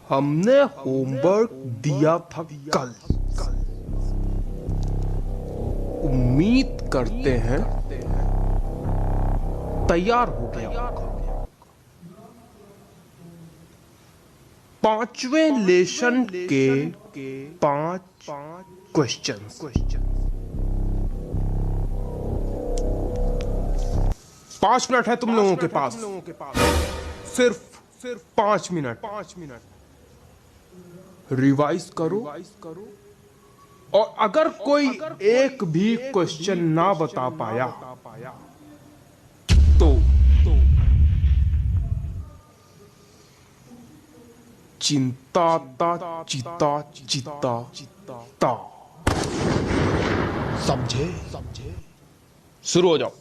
हमने होमवर्क दिया था कल। उम्मीद करते हैं तैयार हो गया होगा। पांचवें लेसन के 5 क्वेश्चंस। 5 मिनट है तुम लोगों के पास। सिर्फ 5 मिनट रिवाइज करो। और अगर कोई एक भी क्वेश्चन ना बता पाया तो चिंता चिता चिता ता। समझे? शुरू हो जाओ।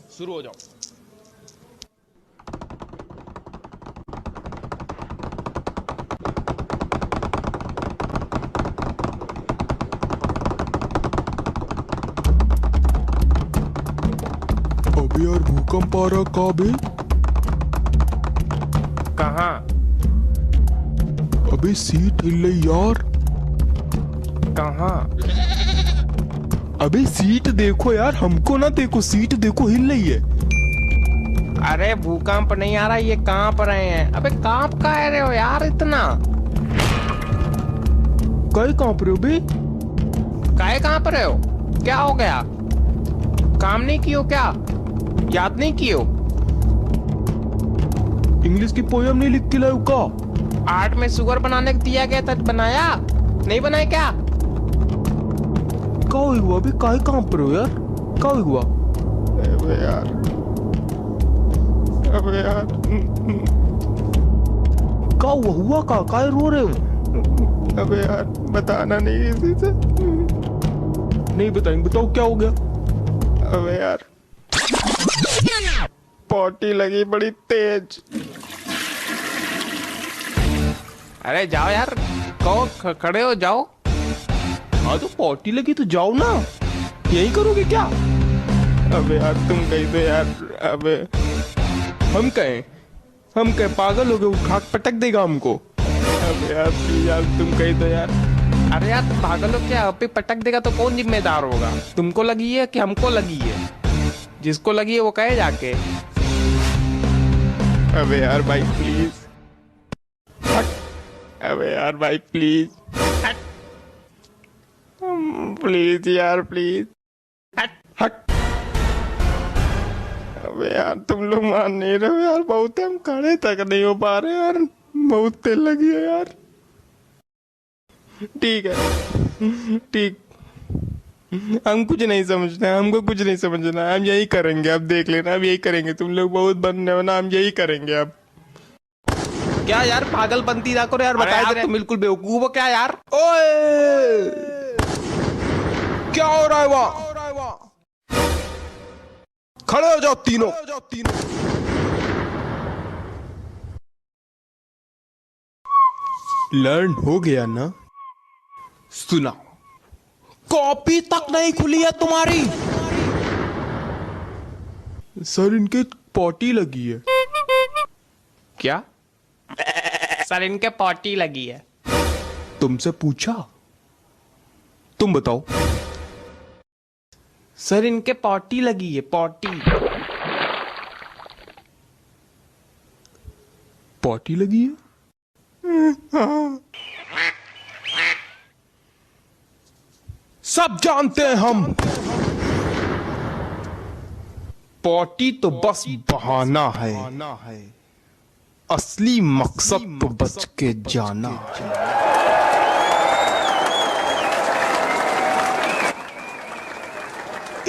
अबे यार भूकंप आ रहा कहाँ बे? कहाँ? अबे सीट हिल रही यार। कहाँ? अबे सीट देखो यार, हमको ना देखो, सीट देखो हिल रही है। अरे भूकंप नहीं आ रहा, ये कांप रहे हैं। अबे कांप का रहे हो यार इतना? कई कांप रहे हो बे? काहे कांप रहे हो? क्या हो गया? काम नहीं कियो क्या? याद नहीं कियो? इंग्लिश की पोयम नहीं लिख के लाओ का? आर्ट में शुगर बनाने को दिया गया था, बनाया नहीं? बनाया क्या? का हुआ बे? काहे कांप रहे हो यार? का हुआ? अबे यार का हुआ? का काहे रो रहे हो? अबे यार बताना नहीं किसी से। नहीं बताएंगे। बताओ क्या हो गया? अबे यार पॉटी लगी बड़ी तेज। अरे जाओ यार, कहो खड़े हो जाओ। हाँ तो पॉटी लगी तो जाओ ना, यही करोगे क्या? अबे यार तुम कही तो यार। अबे हम कहें पागल हो गए? उठा के पटक देगा हमको। अबे यार प्लीज यार तुम कही तो यार। अरे यार पागल हो क्या? अभी पटक देगा तो कौन जिम्मेदार होगा? तुमको लगी है कि हमको लगी है? जिसको लगी है वो कहे जाके। अबे यार भाई प्लीज। अबे यार भाई प्लीज। प्लीज यार प्लीज। हट। अबे यार तुम लोग मान नहीं रहे हो यार, बहुत हम खड़े तक नहीं हो पा रहे यार, बहुत तेल लगी है यार। ठीक है ठीक, हम कुछ नहीं समझना है, हमको कुछ नहीं समझना है, हम यही करेंगे। अब देख लेना, अब यही करेंगे। तुम लोग बहुत बनने हो ना, हम यही करेंगे अब। क्या यार पागल बनती ना करो यार, बताए दे। तुम बिल्कुल बेवकूफ हो क्या यार? ओए क्या हो रहा है वहां? खड़े हो जाओ तीनों। लर्न हो गया ना? सुनाओ। कॉपी तक नहीं खुली है तुम्हारी? सर इनके पॉटी लगी है। क्या? सर इनके पॉटी लगी है। तुमसे पूछा? तुम बताओ। सर इनके पॉटी लगी है, पॉटी। पॉटी लगी है? सब जानते हैं हम, पॉटी तो बस बहाना है, असली मकसद तो बच के जाना है।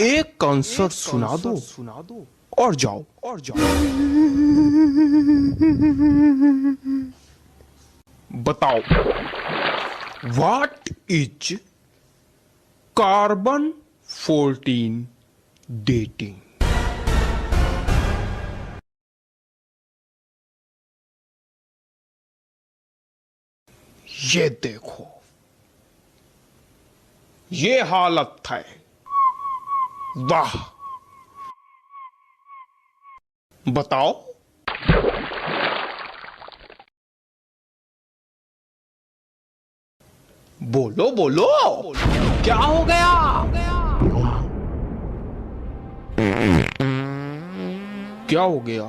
एक कंसर्ट सुना दो और जाओ। बताओ, व्हाट इज कार्बन 14 डेटिंग? ये देखो, ये हालत है। वाह, बताओ। बोलो बोलो, क्या हो गया? क्या हो गया?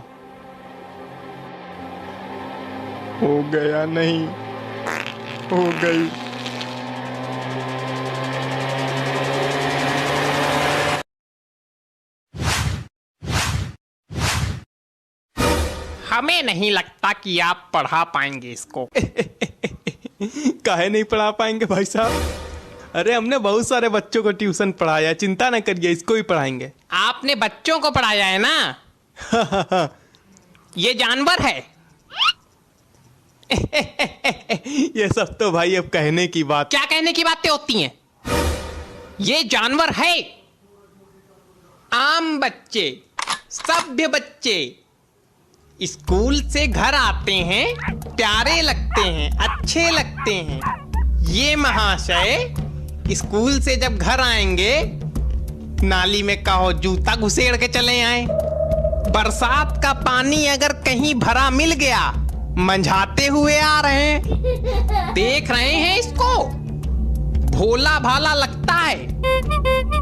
हो गया नहीं, हो गई। हमें नहीं लगता कि आप पढ़ा पाएंगे इसको। काहे नहीं पढ़ा पाएंगे भाई साहब? अरे हमने बहुत सारे बच्चों को ट्यूशन पढ़ाया, चिंता न करिए, इसको भी पढ़ाएंगे। आपने बच्चों को पढ़ाया है ना? ये जानवर है। ये सब तो भाई अब कहने की बात। क्या कहने की बातें होती हैं? ये जानवर है। आम बच्चे, सभ्य बच्चे स्कूल से घर आते हैं, प्यारे लगते हैं, अच्छे लगते हैं। ये महाशय स्कूल से जब घर आएंगे, नाली में कहो जूता घुसेड़ के चले आए। बरसात का पानी अगर कहीं भरा मिल गया, मंझाते हुए आ रहे हैं। देख रहे हैं इसको, भोला भाला लगता है,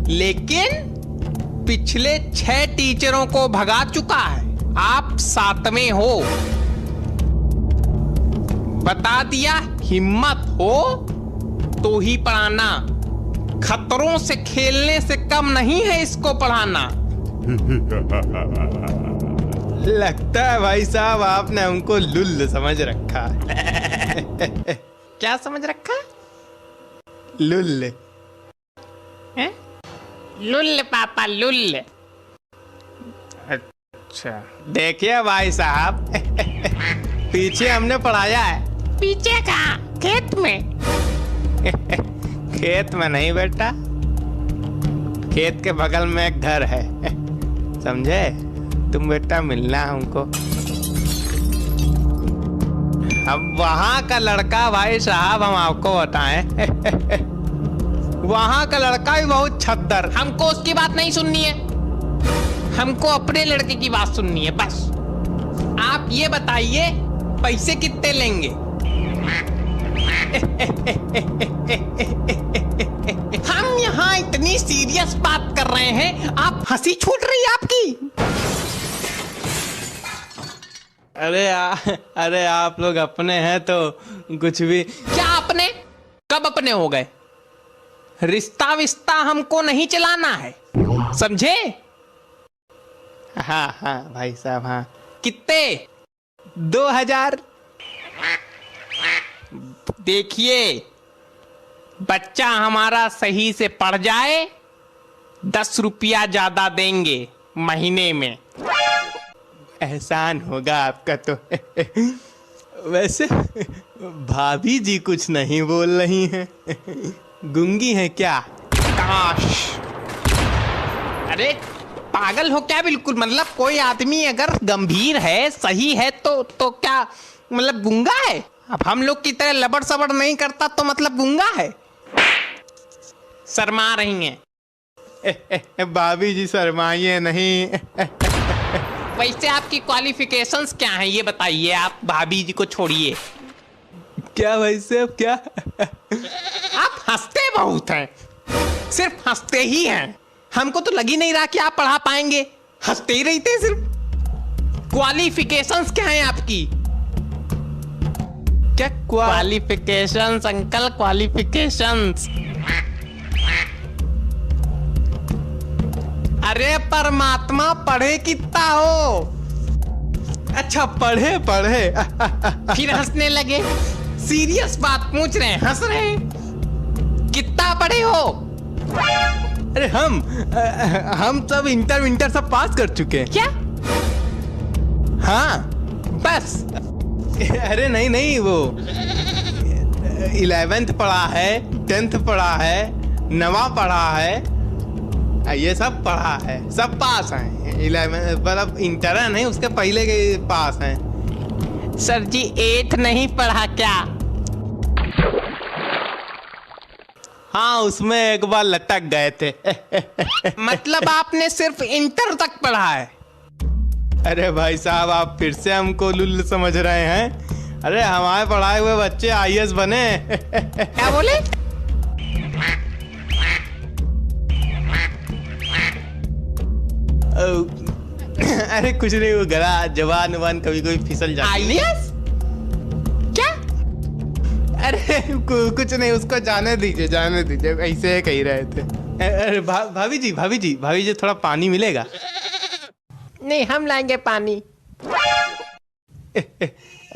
लेकिन पिछले 6 टीचरों को भगा चुका है। आप 7वें हो। बता दिया, हिम्मत हो तो ही पढ़ाना। खतरों से खेलने से कम नहीं है इसको पढ़ाना। लगता है भाई साहब आपने हमको लुल्ल समझ रखा है। क्या समझ रखा? लुल्ल है? लुल्ल पापा लुल्ल। अच्छा, देखिए भाई साहब, पीछे हमने पढ़ाया है। पीछे कहाँ? खेत में? खेत में नहीं बेटा, खेत के बगल में एक घर है, समझे? तुम बेटा मिलना हमको। अब वहां का लड़का भाई साहब हम आपको बताएं, वहां का लड़का भी बहुत छद्दर। हमको उसकी बात नहीं सुननी है, हमको अपने लड़के की बात सुननी है बस। आप ये बताइए, पैसे कितने लेंगे? हम यहाँ इतनी सीरियस बात कर रहे हैं, आप हंसी छूट रही है आपकी। अरे आप लोग अपने हैं तो कुछ भी। क्या अपने? कब अपने हो गए? रिश्ता विस्ता हमको नहीं चलाना है, समझे? हाँ हाँ भाई साहब, हाँ। कितने? 2000। देखिए, बच्चा हमारा सही से पढ़ जाए, 10 रुपया ज्यादा देंगे महीने में। एहसान होगा आपका तो। वैसे भाभी जी कुछ नहीं बोल रही हैं, गूंगी हैं क्या? काश। अरे पागल हो क्या? बिल्कुल, मतलब कोई आदमी अगर गंभीर है, सही है तो क्या मतलब गूंगा है? अब हम लोग की तरह लबड़ सबड़ नहीं करता तो मतलब गूंगा है? शर्मा रही हैं। भाभी जी शर्माइए नहीं। वैसे आपकी क्वालिफिकेशंस क्या हैं ये बताइए। आप भाभी जी को छोड़िए। क्या भाई साहब, क्या? आप हंसते बहुत हैं, सिर्फ हंसते ही हैं। हमको तो लग ही नहीं रहा कि आप पढ़ा पाएंगे, हंसते ही रहते हैं सिर्फ। क्वालिफिकेशंस क्या हैं आपकी? क्या क्वालिफिकेशंस अंकल, क्वालिफिकेशंस। अरे परमात्मा, पढ़े कितना हो? अच्छा, पढ़े। फिर हंसने लगे। सीरियस बात पूछ रहे हैं, हंस रहे हैं। कितना पढ़े हो? अरे हम सब इंटर सब पास कर चुके हैं। क्या? हाँ बस? अरे नहीं, वो 11th पढ़ा है, 10th पढ़ा है, 9वां पढ़ा है, ये सब पढ़ा है, सब पास हैं। 11 मतलब इंटर नहीं, उसके पहले के पास हैं। सर जी 8th नहीं पढ़ा क्या? हाँ, उसमें एक बार लटक गए थे। मतलब आपने सिर्फ इंटर तक पढ़ा है? अरे भाई साहब, आप फिर से हमको लुल्ल समझ रहे हैं। अरे हमारे पढ़ाए हुए बच्चे IAS बने। क्या बोले? अरे कुछ नहीं, वो गला जवान ववान कभी कभी फिसल जाता है। आइलियस क्या? अरे कुछ नहीं, उसको जाने दीजिए, जाने दीजिए, ऐसे कह रहे थे। अरे भाभी जी थोड़ा पानी मिलेगा? नहीं, हम लाएंगे पानी।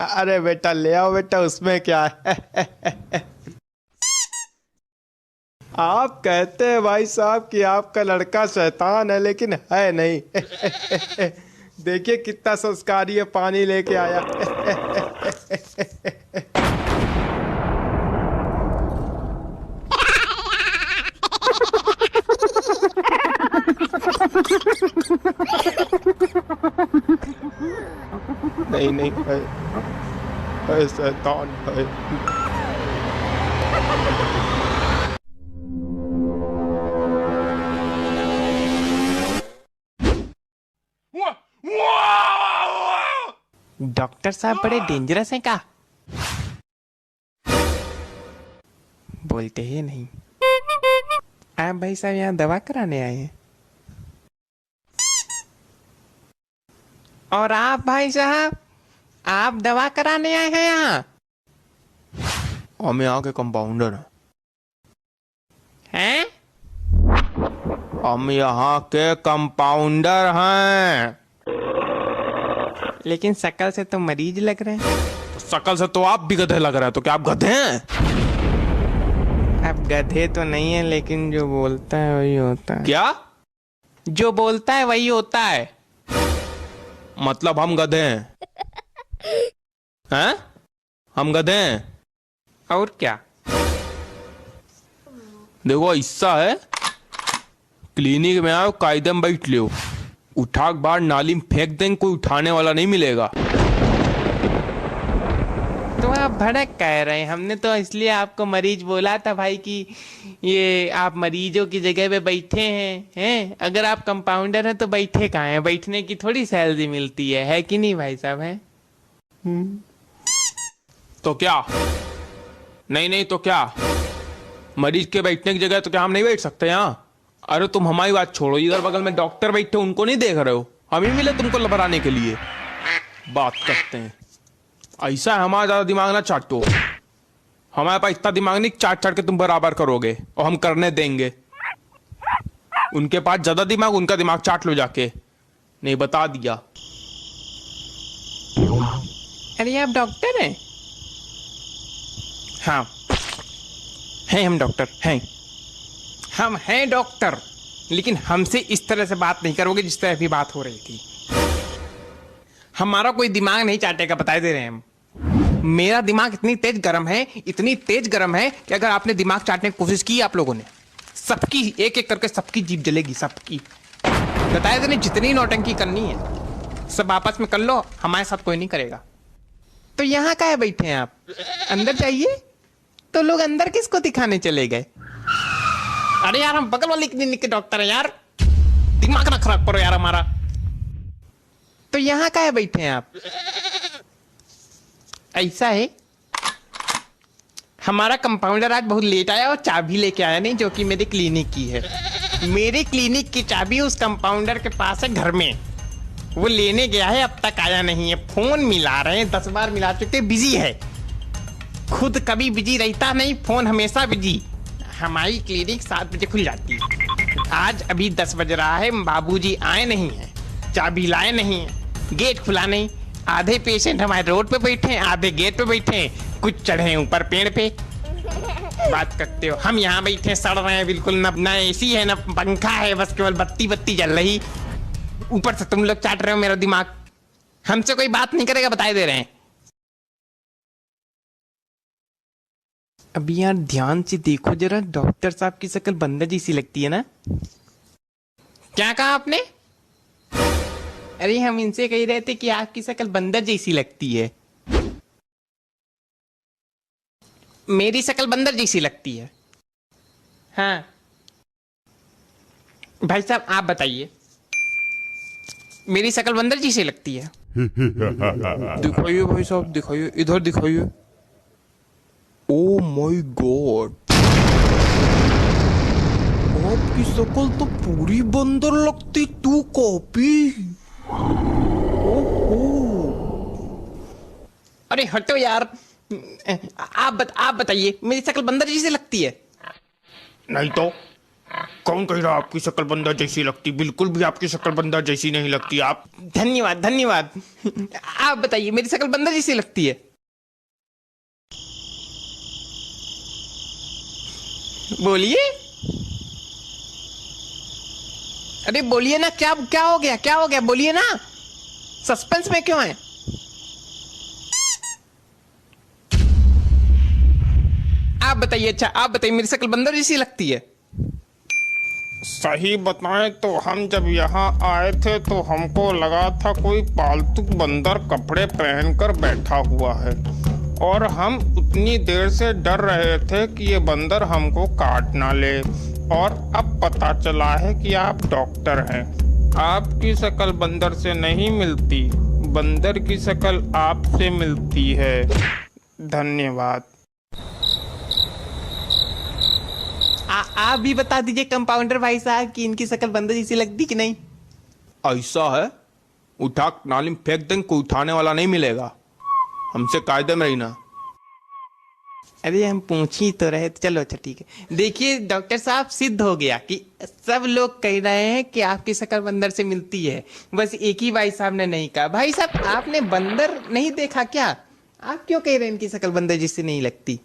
अरे बेटा ले आओ बेटा, उसमें क्या है। आप कहते हैं भाई साहब कि आपका लड़का शैतान है, लेकिन है नहीं। देखिए कितना संस्कारी है, पानी लेके आया। नहीं है शैतान है। डॉक्टर साहब बड़े डेंजरस हैं का? बोलते ही नहीं। आप भाई साहब यहाँ दवा कराने आए हैं? और आप भाई साहब, आप दवा कराने आए हैं यहाँ? हम यहाँ के कंपाउंडर हैं? हम यहाँ के कंपाउंडर हैं। लेकिन शक्ल से तो मरीज लग रहे हैं। शकल से तो आप भी गधे लग रहे हैं, तो क्या आप गधे हैं? अब गधे तो नहीं है, लेकिन जो बोलता है वही होता है। क्या? जो बोलता है वही होता है। मतलब हम गधे हैं? हैं? हम गधे हैं? और क्या? देखो ऐसा है, क्लिनिक में आओ, कायदे में बैठ लो, उठा के बाहर नाली में फेंक देंगे, कोई उठाने वाला नहीं मिलेगा। तो आप भड़क कह रहे हैं। हमने तो इसलिए आपको मरीज बोला था भाई कि ये आप मरीजों की जगह पे बैठे हैं। अगर आप कंपाउंडर हैं तो बैठे कहाँ हैं? बैठने की थोड़ी सैलरी मिलती है कि नहीं भाई साहब? है तो क्या? नहीं तो क्या, मरीज के बैठने की जगह तो क्या हम नहीं बैठ सकते यहाँ? अरे तुम हमारी बात छोड़ो, इधर बगल में डॉक्टर बैठे, उनको नहीं देख रहे हो? हम ही मिले तुमको लबराने के लिए। बात करते हैं ऐसा है, हमारा ज्यादा दिमाग ना चाटो। हमारे पास इतना दिमाग नहीं चाट चाट के तुम बराबर करोगे, और हम करने देंगे। उनके पास ज्यादा दिमाग, उनका दिमाग चाट लो जाके। नहीं, बता दिया। अरे आप डॉक्टर हैं? हाँ हैं, हम डॉक्टर हैं। हम हैं डॉक्टर, लेकिन हमसे इस तरह से बात नहीं करोगे जिस तरह अभी बात हो रही थी। हमारा कोई दिमाग नहीं चाटेगा, बता दे रहे हैं हम। मेरा दिमाग इतनी तेज गर्म है, इतनी तेज गर्म है कि अगर आपने दिमाग चाटने की कोशिश की आप लोगों ने, सबकी एक एक करके सबकी जीभ जलेगी, सबकी। बताया देने जितनी नौटंकी करनी है सब आपस में कर लो, हमारे साथ कोई नहीं करेगा। तो यहाँ काहे बैठे हैं आप? अंदर जाइए। तो लोग अंदर किसको दिखाने चले गए? अरे यार, हम बगल वाली क्लिनिक के डॉक्टर हैं यार, दिमाग ना खराब करो यार हमारा। तो यहाँ काहे बैठे हैं आप? ऐसा है, हमारा कंपाउंडर आज बहुत लेट आया और चाबी लेके आया नहीं, जो कि मेरी क्लिनिक की है। मेरी क्लिनिक की चाबी उस कंपाउंडर के पास है घर में, वो लेने गया है, अब तक आया नहीं है। फोन मिला रहे हैं, 10 बार मिला चुके, बिजी है। खुद कभी बिजी रहता नहीं, फोन हमेशा बिजी। हमारी क्लिनिक 7 बजे खुल जाती है। आज अभी 10 बज रहा है, बाबूजी आए नहीं है, चाबी लाए नहीं है, गेट खुला नहीं। आधे पेशेंट हमारे रोड पे बैठे हैं, आधे गेट पे बैठे हैं, कुछ चढ़े हैं ऊपर पेड़ पे। बात करते हो, हम यहाँ बैठे सड़ रहे हैं बिल्कुल, ना एसी है ना पंखा है, बस केवल बत्ती जल रही। ऊपर से तुम लोग चाट रहे हो मेरा दिमाग। हमसे कोई बात नहीं करेगा, बताए दे रहे हैं। अभी यार ध्यान से देखो जरा, डॉक्टर साहब की शक्ल बंदर जैसी लगती है ना? क्या कहा आपने? अरे हम इनसे कह रहे थे कि आपकी शक्ल बंदर जैसी लगती है। मेरी शक्ल बंदर जैसी लगती है? हाँ भाई साहब आप बताइए, मेरी शक्ल बंदर जैसी लगती है? दिखाइए भाई साहब, दिखाइए, इधर दिखाइए। ओ माय गॉड, आपकी शक्ल तो पूरी बंदर लगती, तू कॉपी। अरे हटो यार। आप बताइए, मेरी शक्ल बंदर जैसी लगती है? नहीं तो कौन कह रहा आपकी शक्ल बंदर जैसी लगती? बिल्कुल भी आपकी शक्ल बंदर जैसी नहीं लगती। आप धन्यवाद धन्यवाद। आप बताइए, मेरी शक्ल बंदर जैसी लगती है? बोलिए। अरे बोलिए ना, क्या क्या हो गया, क्या हो गया, बोलिए ना। सस्पेंस में क्यों है? आप बताइए। अच्छा आप बताइए, मेरी शक्ल बंदर जैसी लगती है? सही बताएं तो हम जब यहाँ आए थे तो हमको लगा था कोई पालतू बंदर कपड़े पहनकर बैठा हुआ है, और हम उतनी देर से डर रहे थे कि ये बंदर हमको काट ना ले। और अब पता चला है कि आप डॉक्टर हैं। आपकी शक्ल बंदर से नहीं मिलती, बंदर की शक्ल आपसे मिलती है। धन्यवाद। आप भी बता दीजिए कंपाउंडर भाई साहब कि इनकी शक्ल बंदर जैसी लगती कि नहीं? ऐसा है, उठा नाली में फेंक देंगे, कोई उठाने वाला नहीं मिलेगा। हमसे कायदे में रहना। अरे हम पूछ ही तो रहे, चलो अच्छा ठीक है। देखिए डॉक्टर साहब, सिद्ध हो गया कि सब लोग कह रहे हैं कि आपकी शक्ल बंदर से मिलती है, बस एक ही भाई साहब ने नहीं कहा। भाई साहब आपने बंदर नहीं देखा क्या? आप क्यों कह रहे हैं इनकी शक्ल बंदर जैसी नहीं लगती?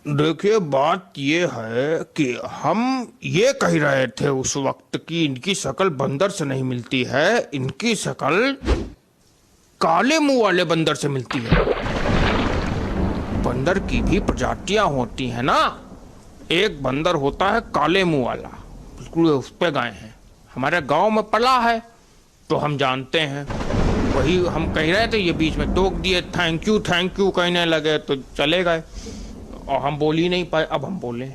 देखिए बात ये है कि हम ये कह रहे थे उस वक्त कि इनकी शक्ल बंदर से नहीं मिलती है, इनकी शक्ल काले मुंह वाले बंदर से मिलती है। बंदर की भी प्रजातियां होती हैं ना। एक बंदर होता है काले मुंह वाला, बिल्कुल उस पे गए हैं, हमारे गांव में पला है तो हम जानते हैं। वही हम कह रहे थे, ये बीच में टोक दिए, थैंक यू कहने लगे तो चले गए, और हम बोल ही नहीं पाए। अब हम बोले।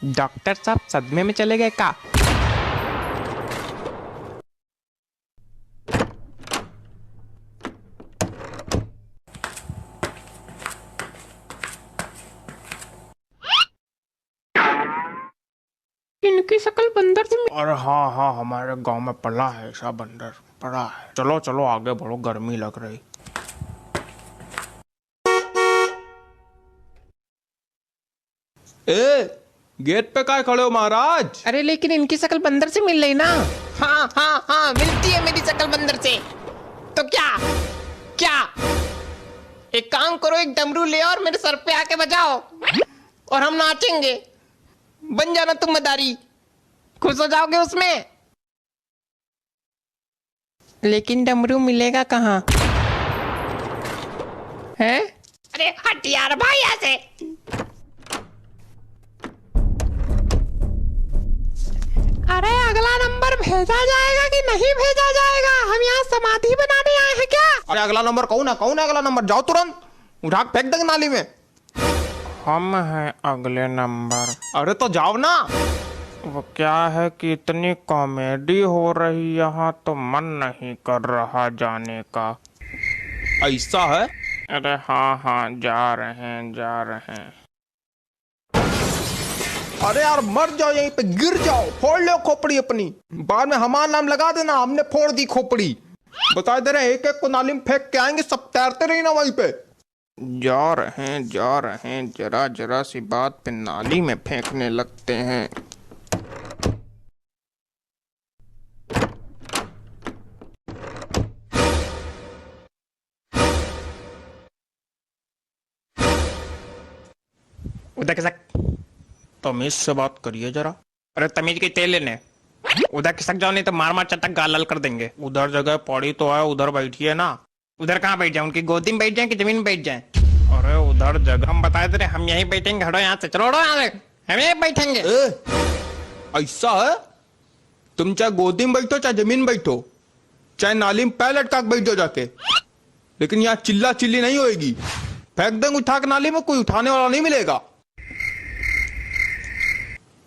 डॉक्टर साहब सदमे में चले गए का? इनकी शक्ल बंदर से और हाँ, हमारे गांव में पला है ऐसा बंदर, पड़ा है। चलो चलो आगे बढ़ो, गर्मी लग रही। ए, गेट पे काय खड़े हो महाराज? अरे लेकिन इनकी शक्ल बंदर से मिल रही ना। हाँ हाँ हाँ, मिलती है मेरी शक्ल बंदर से। तो क्या क्या, एक काम करो, एक डमरू ले और मेरे सर पे आके बजाओ और हम नाचेंगे। बन जाना तुम मदारी, खुश हो जाओगे उसमें। लेकिन डमरू मिलेगा कहाँ है? अरे हट यार भाई ऐसे। अरे अगला नंबर भेजा जाएगा कि नहीं भेजा जाएगा? हम यहाँ समाधि बनाने आए हैं क्या? अरे अगला नंबर कौन है अगला नंबर? जाओ तुरंत उठा के फेंक देंगे नाली में। हम हैं अगले नंबर। अरे तो जाओ ना। वो क्या है कि इतनी कॉमेडी हो रही यहाँ तो मन नहीं कर रहा जाने का। ऐसा है? अरे हाँ, जा रहे हैं। अरे यार मर जाओ, यहीं पे गिर जाओ, फोड़ लो खोपड़ी अपनी, बाद में हमारा नाम लगा देना हमने फोड़ दी खोपड़ी। बता दे रहे, एक एक को नाली में फेंक के आएंगे, सब तैरते रही ना वहीं पे। जा रहे हैं, जरा सी बात पे नाली में फेंकने लगते हैं। उधर के सक तमीज से बात करिए जरा। अरे तमीज के तेल लेने, उधर खिसक जाओ नहीं तो मार चटक गाल लाल कर देंगे। उधर जगह पड़ी तो है, उधर बैठिए ना। उधर कहाँ बैठ जाए? उनकी गोदी में बैठ जाए कि जमीन में बैठ जाए? अरे उधर जगह हम बताए थे हम यहीं बैठेंगे। हटो यहाँ से, चलो हटो यहाँ से, हम यहीं बैठेंगे। ऐसा है? तुम चाहे गोदी में बैठो, चाहे जमीन में बैठो, चाहे नाली में पैर लटका के बैठ जाओ जाके, लेकिन यहाँ चिल्ला चिल्ली नहीं होएगी। फेंक देंगे उठा के नाली में, कोई उठाने वाला नहीं मिलेगा।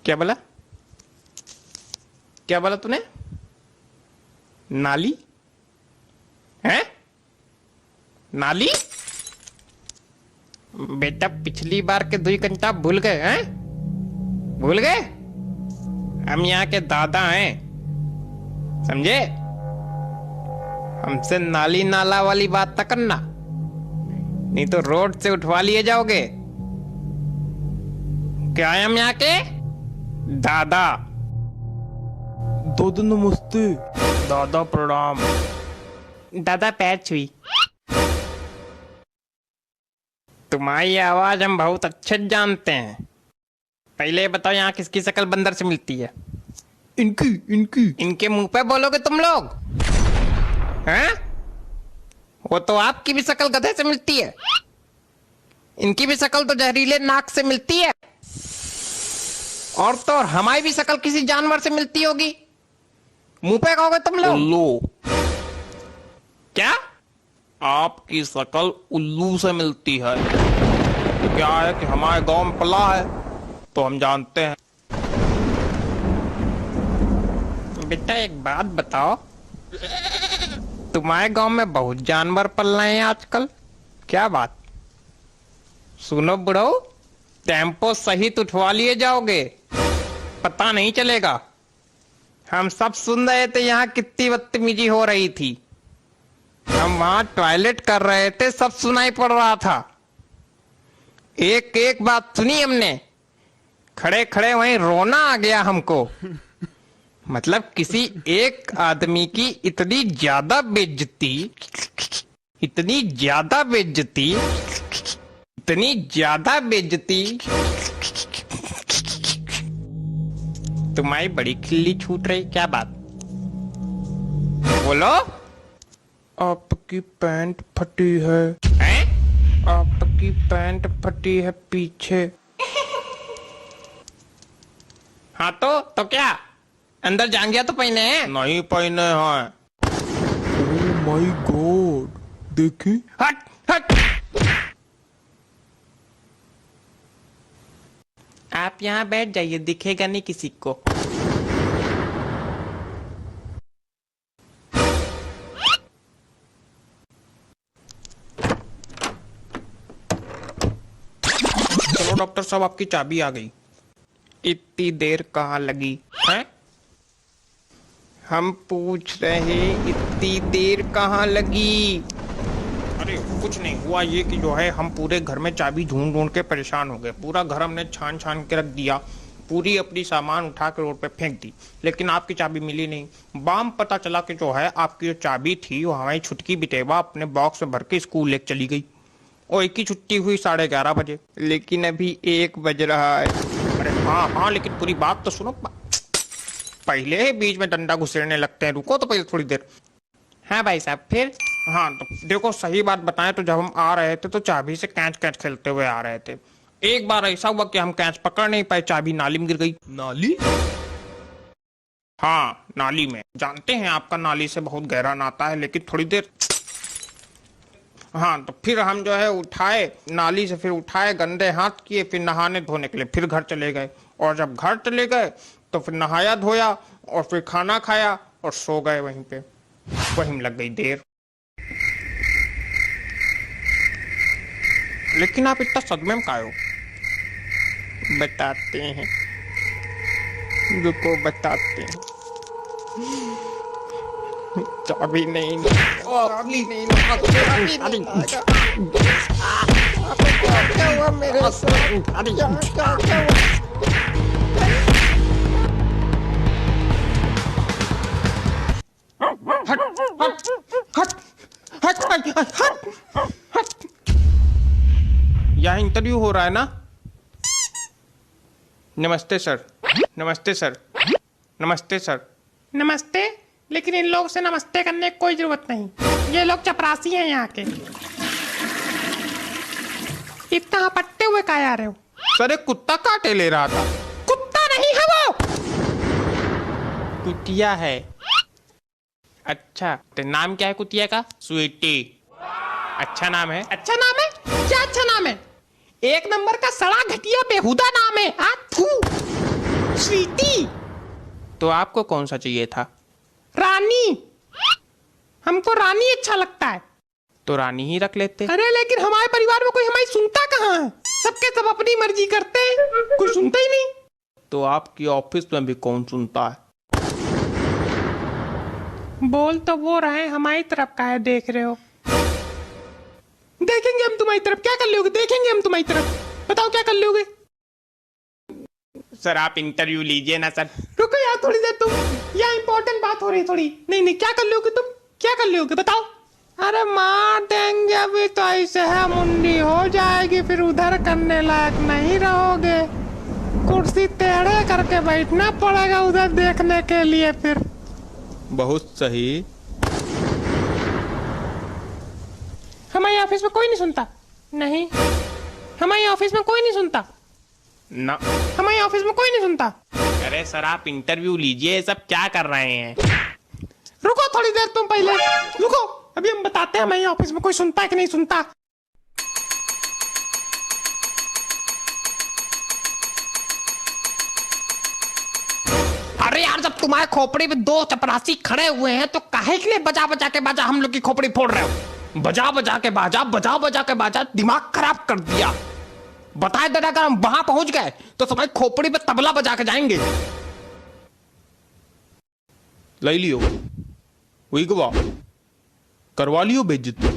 क्या बोला? क्या बोला तूने? नाली है? नाली? बेटा पिछली बार के 2 घंटा भूल गए हैं? भूल गए? हम यहाँ के दादा हैं, समझे? हमसे नाली नाला वाली बात ना करना, नहीं तो रोड से उठवा लिए जाओगे। क्या है हम यहाँ के दादा? दादा नमस्ते। दादा प्रणाम। दादा पैर छुई। तुम्हारी आवाज हम बहुत अच्छे से जानते हैं। पहले बताओ यहाँ किसकी शक्ल बंदर से मिलती है? इनकी इनकी इनके मुंह पे बोलोगे तुम लोग? हैं? वो तो आपकी भी शक्ल गधे से मिलती है। इनकी भी शक्ल तो जहरीले नाक से मिलती है। और तो और हमारी भी शक्ल किसी जानवर से मिलती होगी। मुंह पे कहोगे तुम लोग? उल्लू। क्या? आपकी शक्ल उल्लू से मिलती है। क्या है कि हमारे गांव में पला है तो हम जानते हैं। बेटा एक बात बताओ, तुम्हारे गांव में बहुत जानवर पल रहे हैं आजकल, क्या बात? सुनो बुढ़ो, टेम्पो सहित उठवा लिए जाओगे, पता नहीं चलेगा। हम सब सुन रहे थे यहाँ कितनी बदतमीजी हो रही थी। हम वहां टॉयलेट कर रहे थे, सब सुनाई पड़ रहा था। एक एक बात सुनी हमने, खड़े खड़े वहीं रोना आ गया हमको। मतलब किसी एक आदमी की इतनी ज्यादा बेइज्जती, इतनी ज्यादा बेइज्जती, इतनी ज्यादा बेइज्जती। तुम्हारी बड़ी खिल्ली छूट रही, क्या बात? बोलो। आपकी पैंट फटी है। हैं? आपकी पैंट फटी है पीछे। हाँ तो क्या अंदर जान गया तो पहने हैं? नहीं पहने हैं। ओह माय गॉड, देखी। हट हट। आप यहाँ बैठ जाइए, दिखेगा नहीं किसी को। चलो डॉक्टर साहब, आपकी चाबी आ गई। इतनी देर कहाँ लगी है? हम पूछ रहे इतनी देर कहाँ लगी? अरे कुछ नहीं हुआ, ये कि जो है हम पूरे घर में चाबी ढूंढ ढूंढ के परेशान हो गए। पूरा घर हमने छान छान के रख दिया, पूरी अपनी सामान उठा के रोड पे फेंक दी, लेकिन आपकी चाबी मिली नहीं। बाम पता चला कि जो है आपकी जो चाबी थी वो हमारी छुटकी बिटेवा अपने बॉक्स में भर के स्कूल लेके चली गई। और एक ही छुट्टी हुई 11:30 बजे। लेकिन अभी 1 बज रहा है। अरे हाँ हाँ, लेकिन पूरी बात तो सुनो। पहले ही बीच में डंडा घुसेड़ने लगते हैं, रुको तो पहले थोड़ी देर। हाँ भाई साहब, फिर? हाँ तो देखो, सही बात बताएं तो जब हम आ रहे थे तो चाबी से कैच कैच खेलते हुए आ रहे थे। एक बार ऐसा हुआ कि हम कैच पकड़ नहीं पाए, चाबी नाली में गिर गई। नाली? हाँ नाली में। जानते हैं आपका नाली से बहुत गहरा नाता है, लेकिन थोड़ी देर। हाँ तो फिर हम जो है उठाए नाली से, फिर उठाए, गंदे हाथ किए, फिर नहाने धोने के लिए फिर घर चले गए। और जब घर चले गए तो फिर नहाया धोया और फिर खाना खाया और सो गए वहीं पे। वहीं लग गई देर। लेकिन आप इतना सदमे में काहे हो? बताते हैं, रुको बताते हैं। चाबी नहीं, चाबी नहीं, चाबी नहीं। क्या हुआ मेरे साथ? क्या हुआ? हट हट हट हट हट हट हट। यहाँ इंटरव्यू हो रहा है ना? नमस्ते सर, नमस्ते सर, नमस्ते सर। नमस्ते? लेकिन इन लोग से नमस्ते करने की कोई जरूरत नहीं, ये लोग चपरासी हैं यहाँ के। इतना पट्टे हुए काहे आ रहे हो? सर एक कुत्ता काटे ले रहा था। कुत्ता नहीं है वो, कुतिया है। अच्छा तो नाम क्या है कुतिया का? स्वीटी। अच्छा नाम है? अच्छा नाम है? क्या अच्छा नाम है? 1 नंबर का सड़ा घटिया बेहुदा नाम है। थू। स्वीटी। तो आपको कौन सा चाहिए था? रानी। हमको रानी अच्छा लगता है। तो रानी ही रख लेते। अरे लेकिन हमारे परिवार में कोई हमारी सुनता कहाँ है? सबके सब अपनी मर्जी करते हैं, कोई सुनता ही नहीं। तो आपकी ऑफिस में भी कौन सुनता है? बोल तो वो रहे, हमारी तरफ का है देख रहे हो? देखेंगे हम तुम्हारी तरफ, क्या कर लोगे? देखेंगे हम तुम्हारी तरफ, बताओ क्या कर लोगे? सर आप इंटरव्यू लीजिए ना सर। रुको यार थोड़ी देर, तुम यहाँ इंपॉर्टेंट बात हो रही थोड़ी। नहीं नहीं, क्या कर लोगे तुम? क्या कर लोगे बताओ? अरे मार देंगे अभी तो, ऐसे है मुंडी हो जाएगी, फिर उधर करने लायक नहीं रहोगे। कुर्सी टेढ़े करके बैठना पड़ेगा उधर देखने के लिए फिर। बहुत सही। हमारे ऑफिस में कोई नहीं सुनता। नहीं, हमारे ऑफिस में कोई नहीं सुनता ना, हमारे ऑफिस में कोई नहीं सुनता। अरे सर आप इंटरव्यू लीजिए, ये सब क्या कर रहे हैं? रुको थोड़ी देर, तुम पहले रुको, अभी हम बताते हैं हमारे ऑफिस में कोई सुनता है कि नहीं सुनता। अरे यार, जब तुम्हारे खोपड़ी में दो चपरासी खड़े हुए हैं तो काहे के लिए बजा बजा के बाजा हम लोग की खोपड़ी फोड़ रहे हो? बजा बजा के बाजा, बजा बजा के बाजा, दिमाग खराब कर दिया। बताए देना, अगर हम वहां पहुंच गए तो तुम्हारी खोपड़ी पे तबला बजा के जाएंगे। ले लियो, वही गवा करवा लियो बेइज्जती।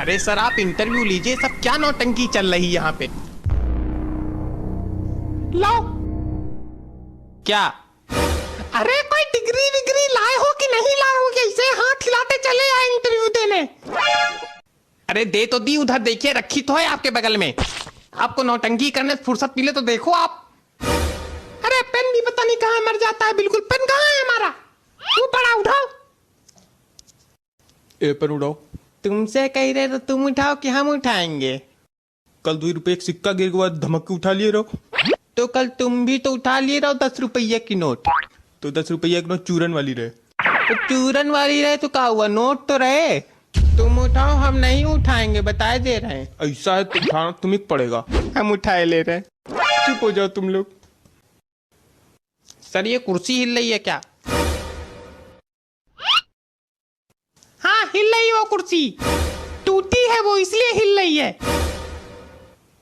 अरे सर आप इंटरव्यू लीजिए, सब क्या नौटंकी चल रही यहाँ पे? लाओ। क्या? अरे कोई डिग्री विग्री लाए हो कि नहीं लाए हो? ऐसे हाथ हिलाते चले आए इंटरव्यू देने। अरे दे तो दी, उधर देखिए रखी तो है आपके बगल में। आपको नौटंकी करने से फुर्सत मिले तो देखो आप। अरे पेन भी पता नहीं कहाँ मर जाता है बिल्कुल। पेन कहाँ है हमारा? वो बड़ा उठाओ। ए पेन उठाओ। तुमसे कह रहे तो तुम उठाओ कि हम उठाएंगे? कल 2 रुपए एक सिक्का गिर के बाद धमक के उठा लिए रहो। तो कल तुम भी तो उठा लिए रहो 10 रुपये की नोट। तो 10 रुपया की नोट चूरन वाली रहे। तो चूरन वाली रहे तो क्या हुआ, नोट तो रहे। तुम उठाओ, हम नहीं उठाएंगे, बताए दे रहे हैं। ऐसा है तो उठाना तुम्हें पड़ेगा। हम उठाए ले रहे। चुप हो जाओ तुम लोग। सर ये कुर्सी हिल रही है क्या? हाँ हिल रही है वो कुर्सी, टूटी है वो इसलिए हिल रही है।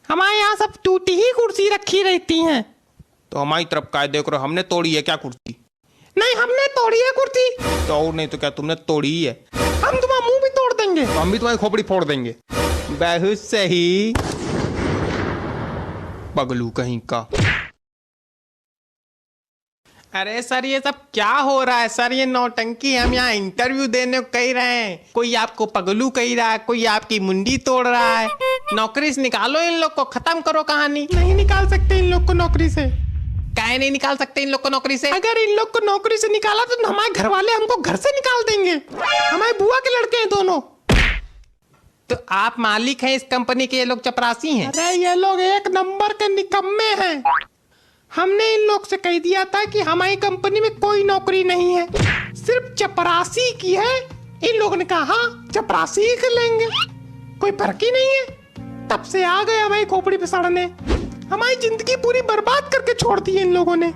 हमारे यहाँ सब टूटी ही कुर्सी रखी रहती हैं। तो हमारी तरफ काय देख रहे हो, हमने तोड़ी है क्या कुर्सी? नहीं हमने तोड़ी है कुर्सी। तो और नहीं तो क्या, तुमने तोड़ी ही है। हम तुम्हारा मुंह भी तोड़ देंगे। तो हम भी तुम्हारी खोपड़ी फोड़ देंगे। बहुत सही। पगलू कहीं का। अरे सर ये सब क्या हो रहा है? सर ये नौटंकी, हम यहाँ इंटरव्यू देने को कह रहे हैं, कोई आपको पगलू कह रहा है, कोई आपकी मुंडी तोड़ रहा है। नौकरी से निकालो इन लोग को, खत्म करो कहानी। नहीं निकाल सकते इन लोग को नौकरी से। काहे नहीं निकाल सकते इन लोग को नौकरी से? अगर इन लोग को नौकरी से निकाला तो हमारे घर वाले हमको घर से निकाल देंगे। हमारे बुआ के लड़के हैं दोनों। तो आप मालिक हैं इस कंपनी के, ये लोग चपरासी हैं। अरे ये लोग एक नंबर के निकम्मे हैं। हमने इन लोग से कह दिया था कि हमारी कंपनी में कोई नौकरी नहीं है, सिर्फ चपरासी की है। इन लोगों ने कहा हाँ चपरासी ही कर लेंगे, कोई फर्क ही नहीं है। तब से आ गए हमारी खोपड़ी पे सड़ने। हमारी जिंदगी पूरी बर्बाद करके छोड़ दी इन लोगों ने।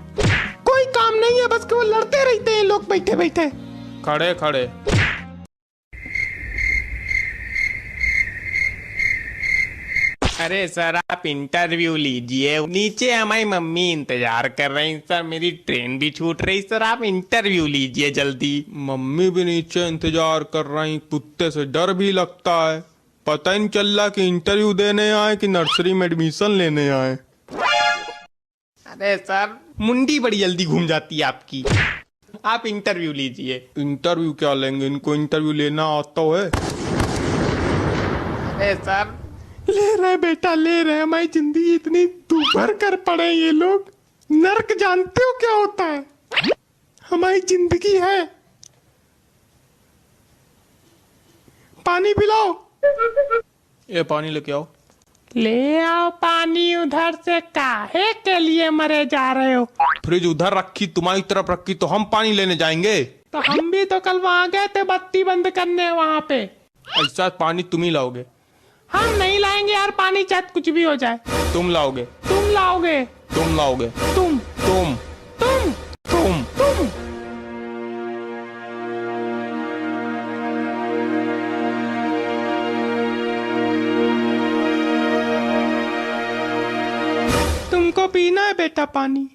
कोई काम नहीं है, बस केवल लड़ते रहते हैं लोग बैठे बैठे। खड़े खड़े। अरे सर आप इंटरव्यू लीजिए, नीचे हमारी मम्मी इंतजार कर रही सर, मेरी ट्रेन भी छूट रही। सर आप इंटरव्यू लीजिए जल्दी। मम्मी भी नीचे इंतजार कर रही, कुत्ते से डर भी लगता है। पता ही नहीं चल रहा कि इंटरव्यू देने आए कि नर्सरी में एडमिशन लेने आए। अरे सर मुंडी बड़ी जल्दी घूम जाती है आपकी। आप इंटरव्यू लीजिए। इंटरव्यू क्या लेंगे, इनको इंटरव्यू लेना आता है? अरे सर ले रहे बेटा, ले रहे। हमारी जिंदगी इतनी दुभर कर पड़े, ये लोग नर्क जानते हो क्या होता है? हमारी जिंदगी है। पानी पिलाओ। ये पानी लेके आओ। ले आओ पानी उधर से, काहे के लिए मरे जा रहे हो? फ्रिज उधर रखी, तुम्हारी तरफ रखी, तो हम पानी लेने जाएंगे। तो हम भी तो कल वहां गए थे बत्ती बंद करने, वहां पे। ऐसा पानी तुम ही लाओगे। हम नहीं लाएंगे यार पानी, चाहे कुछ भी हो जाए। तुम लाओगे। तुम लाओगे। तुम लाओगे। तुम तुम तुम तुम तुम तुमको पीना है बेटा पानी?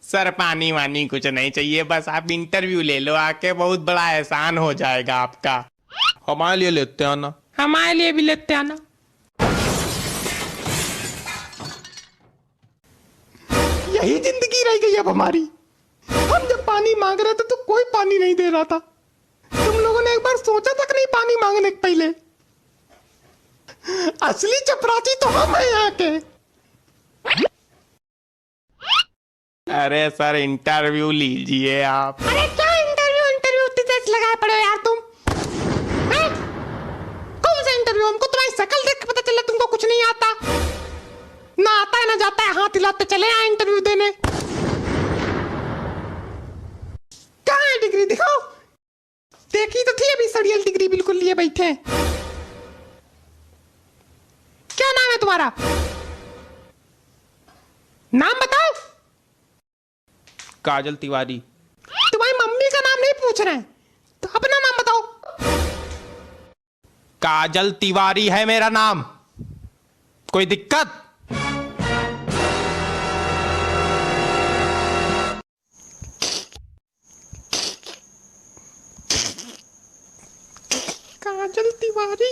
सर पानी वानी कुछ नहीं चाहिए, बस आप इंटरव्यू ले लो आके, बहुत बड़ा एहसान हो जाएगा आपका। हमारे लिए लेते आना। हमारे लिए भी लेते आना। यही जिंदगी रह गई अब हमारी। हम जब पानी मांग रहे थे तो कोई पानी नहीं दे रहा था। तुम लोगों ने एक बार सोचा तक नहीं पानी मांगने के पहले। असली चपरासी तो हम हैं यहाँ के। अरे सर इंटरव्यू लीजिए आप। अरे क्या इंटरव्यू इंटरव्यू इतनी तेज लगाए पड़े हो यार तुम? हैं? कौन सा इंटरव्यू? हमको तुम्हारी शक्ल देख के पता चला तुमको कुछ नहीं आता। ना आता है ना जाता है, हाथ हिलाते चले आए इंटरव्यू देने। कहाँ है डिग्री? दिखाओ। देखी तो थी अभी सड़ियल डिग्री बिल्कुल लिए बैठे हैं। क्या नाम है तुम्हारा? नाम बताओ। काजल तिवारी। तुम्हारी मम्मी का नाम नहीं पूछ रहे हैं, तो अपना नाम बताओ। काजल तिवारी है मेरा नाम। कोई दिक्कत? काजल तिवारी।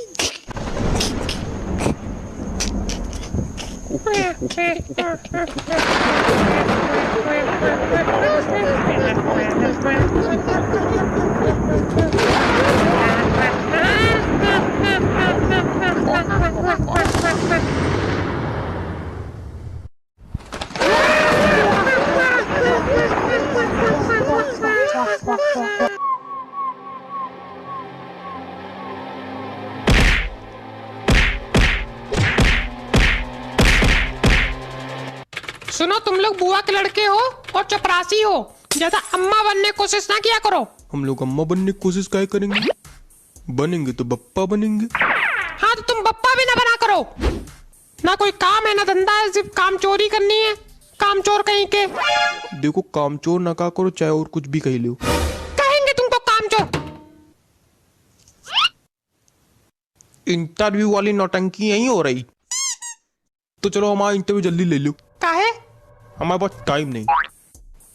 सुनो, तुम लोग बुआ के लड़के हो और चपरासी हो, ज्यादा अम्मा बनने की कोशिश ना किया करो। हम लोग अम्मा बनने की कोशिश क्या करेंगे? बनेंगे तो बप्पा बनेंगे। हाँ तो तुम बप्पा भी ना बना करो। ना कोई काम है ना धंधा है, सिर्फ काम चोरी करनी है। काम चोर कहीं के। देखो काम चोर ना कहा करो, चाहे और कुछ भी कह लो। कहेंगे तुमको काम चोर। इंटरव्यू वाली नौटंकी यही हो रही। तो चलो हमारा इंटरव्यू जल्दी ले लो। काहे? हमारे पास टाइम नहीं।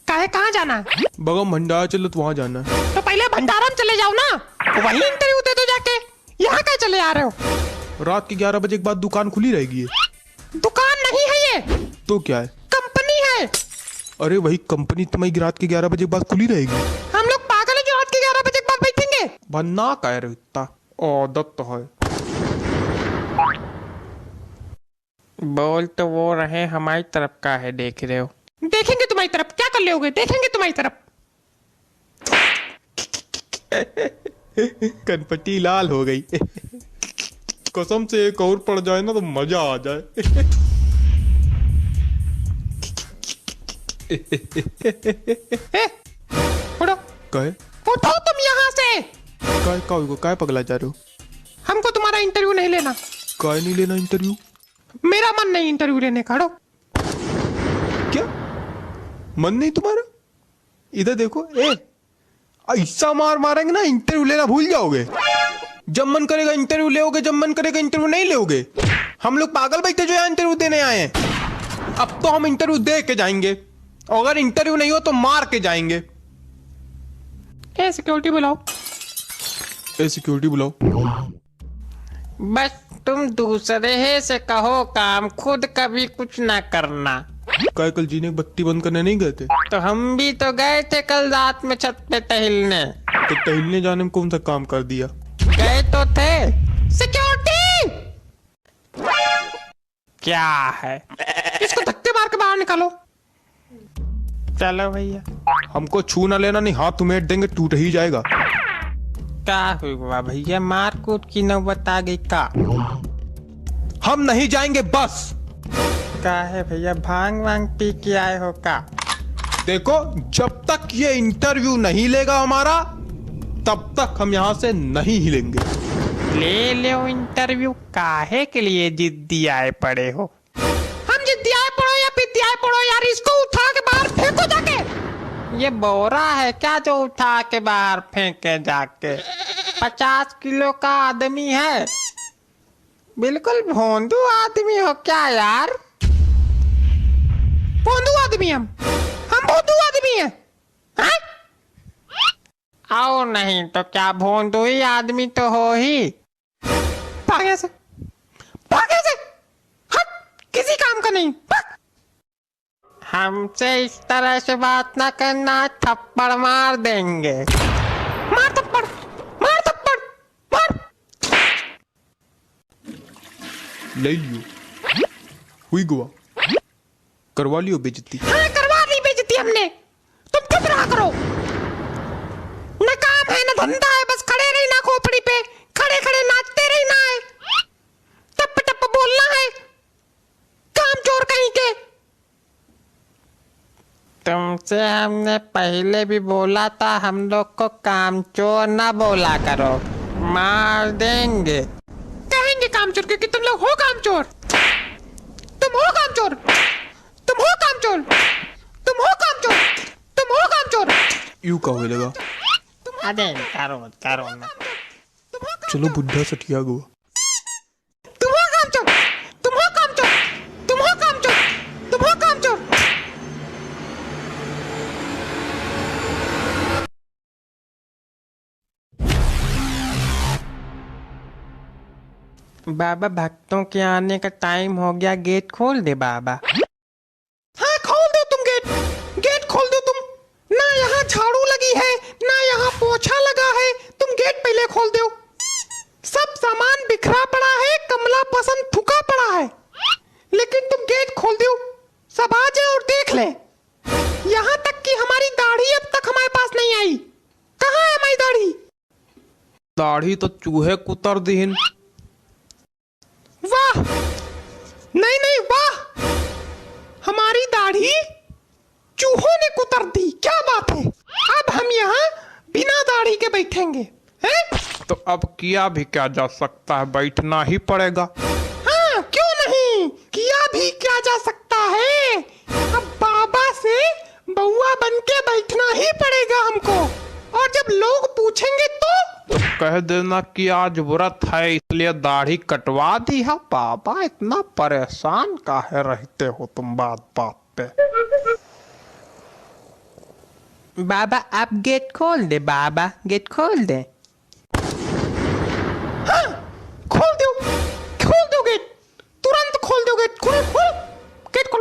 काहे? कहाँ जाना है? बगम भंडारा चलो तो वहां जाना है। तो पहले भंडारा में चले जाओ ना, वही इंटरव्यू दे दो जाके। यहाँ क्या चले आ रहे हो? रात के 11 बजे के बाद दुकान खुली रहेगी। दुकान नहीं है ये, तो क्या है? कंपनी है। अरे वही कंपनी तुम्हारी रात के 11 बजे के बाद खुली रहेगी। हम लोग पागल है जो रात के 11 बजे के बाद बैठेंगे? भन्ना कह रहे हो इतना? आदत तो है। बोल तो वो रहे हमारी तरफ का है, देख रहे हो। देखेंगे तुम्हारी तरफ। क्या कर लोगे? देखेंगे तुम्हारी तरफ। कनपट्टी लाल हो गई। कसम से एक और पड़ जाए ना तो मजा आ जाए। उठो कहे उठो तुम यहाँ से। काय पगला जा रहे हो? हमको तुम्हारा इंटरव्यू नहीं लेना। काय नहीं लेना इंटरव्यू? मेरा मन नहीं इंटरव्यू लेने का। हटो। क्या मन नहीं तुम्हारा? इधर देखो। ऐसा मार मारेंगे ना इंटरव्यू लेना भूल जाओगे। जब मन करेगा इंटरव्यू लेओगे, जब मन करेगा इंटरव्यू नहीं लेओगे। हम लोग पागल बैठे जो यहाँ इंटरव्यू देने आए हैं। अब तो हम इंटरव्यू दे के जाएंगे, और अगर इंटरव्यू नहीं हो तो मार के जाएंगे। सिक्योरिटी बुलाओ। सिक्योरिटी बुलाओ। बस तुम दूसरे से कहो काम, खुद कभी कुछ ना करना। काय कल जीने की बत्ती बंद करने नहीं गए थे? तो हम भी तो गए थे कल रात में छत पे टहलने। तो टहलने जाने में कौन सा काम कर दिया? गए तो थे। सिक्योरिटी क्या है? इसको धक्के मार के बाहर निकालो। चलो भैया। हमको छू ना लेना, नहीं हाथ उमेट देंगे, टूट ही जाएगा। क्या हुआ भैया? मार कूट की नौबत आ गई का? हम नहीं जाएंगे बस। क्या है भैया, भांग वांग पी के आए हो का? देखो जब तक ये इंटरव्यू नहीं लेगा हमारा, तब तक हम यहाँ से नहीं हिलेंगे। ले लो इंटरव्यू, काहे के लिए जिद्दी आए पड़े हो? हम जिद्दी आए पड़ो या फिर ये बोरा है क्या जो उठा के बाहर फेंके जाके? 50 किलो का आदमी है, बिल्कुल भोंदू आदमी हो क्या यार? भोंदू आदमी हम भोंदू आदमी हैं? हैं? आओ नहीं तो क्या भोंदू ही आदमी तो हो ही। भागे से हट, किसी काम का नहीं। हमसे इस तरह से बात ना करना, थप्पड़ मार देंगे। मार थप्पड़ मार। ले लियो, हुई गुआ, करवा लियो बेइज्जती। हाँ करवा ली बेइज्जती हमने, तुम चुप रहा करो। न काम है न धंधा है, बस खड़े रही ना खोपड़ी पे, खड़े खड़े नाचते रही ना है, टप टप बोलना है, काम चोर कहीं के। तुमसे हमने पहले भी बोला था हम लोग को काम चोर ना बोला करो, मार देंगे। कहेंगे काम चोर क्योंकि तुम लोग हो काम चोर। तुम हो काम चोर, तुम हो काम चोर, तुम हो काम चोर, तुम हो काम चोर। यूं कहो लगा, अरे करो ना। चलो बुढ़ा सटिया गुआ। तुम हो काम चोर, तुम हो काम चोर, तुम हो काम चोर, तुम हो काम चोर। बाबा भक्तों के आने का टाइम हो गया, गेट खोल दे बाबा। हाँ खोल दो तुम गेट खोल दो तुम। ना यहाँ झाड़ू लगी है ना यहाँ पोछा लगा है, तुम गेट पहले खोल दो। सब सामान बिखरा पड़ा है, कमला पसंद थुका पड़ा है, लेकिन तुम गेट खोल दो, सब आ जाए और देख ले। यहाँ तक कि हमारी दाढ़ी अब तक हमारे पास नहीं आई। कहाँ है हमारी दाढ़ी? दाढ़ी तो चूहे कुतर दीन। वाह, नहीं वाह, हमारी दाढ़ी चूहों ने कुतर दी, क्या बात है। अब हम यहाँ बिना दाढ़ी के बैठेंगे हैं? तो अब किया भी क्या जा सकता है, बैठना ही पड़ेगा। हाँ क्यों नहीं, किया भी क्या जा सकता है। अब बाबा से बउआ बन के बैठना ही पड़ेगा हमको, और जब लोग पूछेंगे तो कह देना कि आज व्रत है इसलिए दाढ़ी कटवा दी है। बाबा इतना परेशान काहे रहते हो तुम बात पे। बाबा आप गेट खोल दे, बाबा गेट खोल दे। हाँ खोल दो गेट, तुरंत खोल दो गेट, खोल गेट खोल।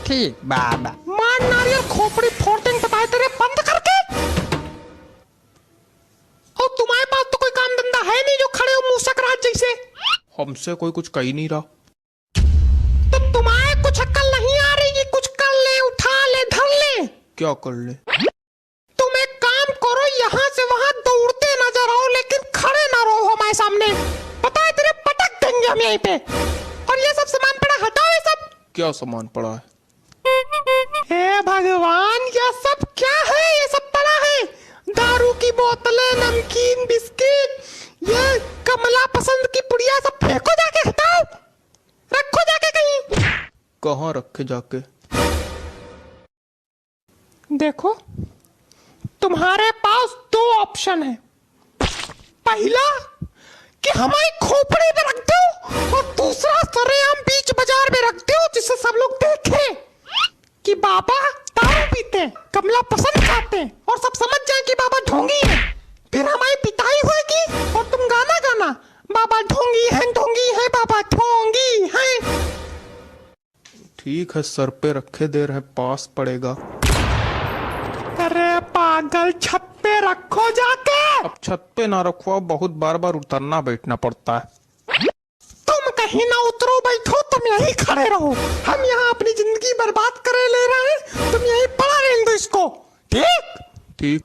ठीक बाबा। मार नारियल खोपड़ी फोड़ देंगे बताए तेरे, बंद करके। और तुम्हारे पास तो कोई काम धंधा है नहीं जो खड़े हो मुंह सकरात जैसे। हमसे कोई कुछ कही नहीं रहा। तो तुम्हारे कुछ अक्ल नहीं आ रही कि कुछ कर ले, उठा ले, धर ले। क्या कर ले? तुम एक काम करो, यहाँ से वहां दौड़ते नजर आओ, लेकिन खड़े ना रहो हमारे सामने, पता है तेरे पटक देंगे हम यहीं पे। और ये सब सामान पड़ा हटाओ, ये सब। क्या सामान पड़ा है? हे भगवान, ये सब क्या है? ये सब पड़ा है, दारू की बोतलें, नमकीन, बिस्किट, ये कमला पसंद की पुड़िया, सब फेंको जाके, हटाओ, रखो जाके कहीं। कहाँ रखे जाके? देखो तुम्हारे पास दो ऑप्शन है। पहला कि हमारी खोपड़ी में रख दो, और दूसरा सरेआम बीच बाजार में रख दो, जिससे सब लोग देखें कि बाबा दारू पीते, कमला पसंद खाते, और सब समझ जाए कि बाबा ढोंगी है। फिर हमारी पिटाई होगी और तुम गाना बाबा ढोंगी है, बाबा ढोंगी है। ठीक है, सर पे रखे दे रहे, पास पड़ेगा। अरे पागल, छत पे रखो जाके। अब छत पे ना रखो, बहुत बार उतरना बैठना पड़ता है। तुम कहीं ना उतरो, बैठो, तुम यहीं खड़े रहो। हम यहाँ अपनी जिंदगी बर्बाद करे ले रहे हैं, तुम यहीं पड़ा रहने दो इसको, ठीक?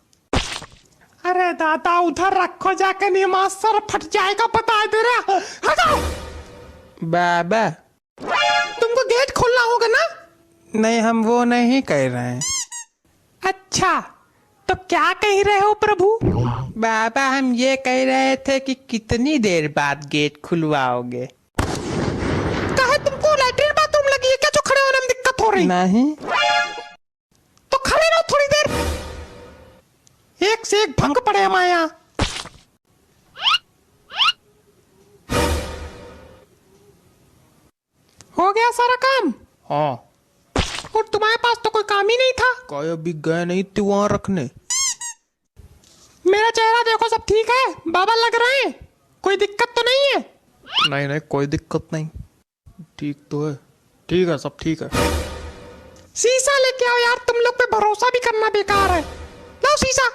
अरे दादा, उधर रखो जाके, नहीं सर फट जाएगा, बता दे रहा। हटाओ बाबा। तुमको गेट खोलना होगा ना? नहीं, हम वो नहीं कह रहे हैं। अच्छा, तो क्या कह रहे हो प्रभु? बाबा हम ये कह रहे थे कि कितनी देर बाद गेट खुलवाओगे। तुमको लैट्रिन बाथरूम लगी है क्या जो खड़े होने में दिक्कत हो रही? नहीं। तो खड़े एक से एक भंग पड़े हमारे यहाँ। हो गया सारा काम? हाँ। और तुम्हारे पास तो कोई काम ही नहीं था। काय अभी गए नहीं थे वहां रखने। मेरा चेहरा देखो, सब ठीक है? बाबा लग रहे हैं? कोई दिक्कत तो नहीं है? नहीं नहीं, कोई दिक्कत नहीं, ठीक तो है। ठीक है, सब ठीक है। शीशा लेके आओ यार, तुम लोग पे भरोसा भी करना बेकार है। लाओ शीशा।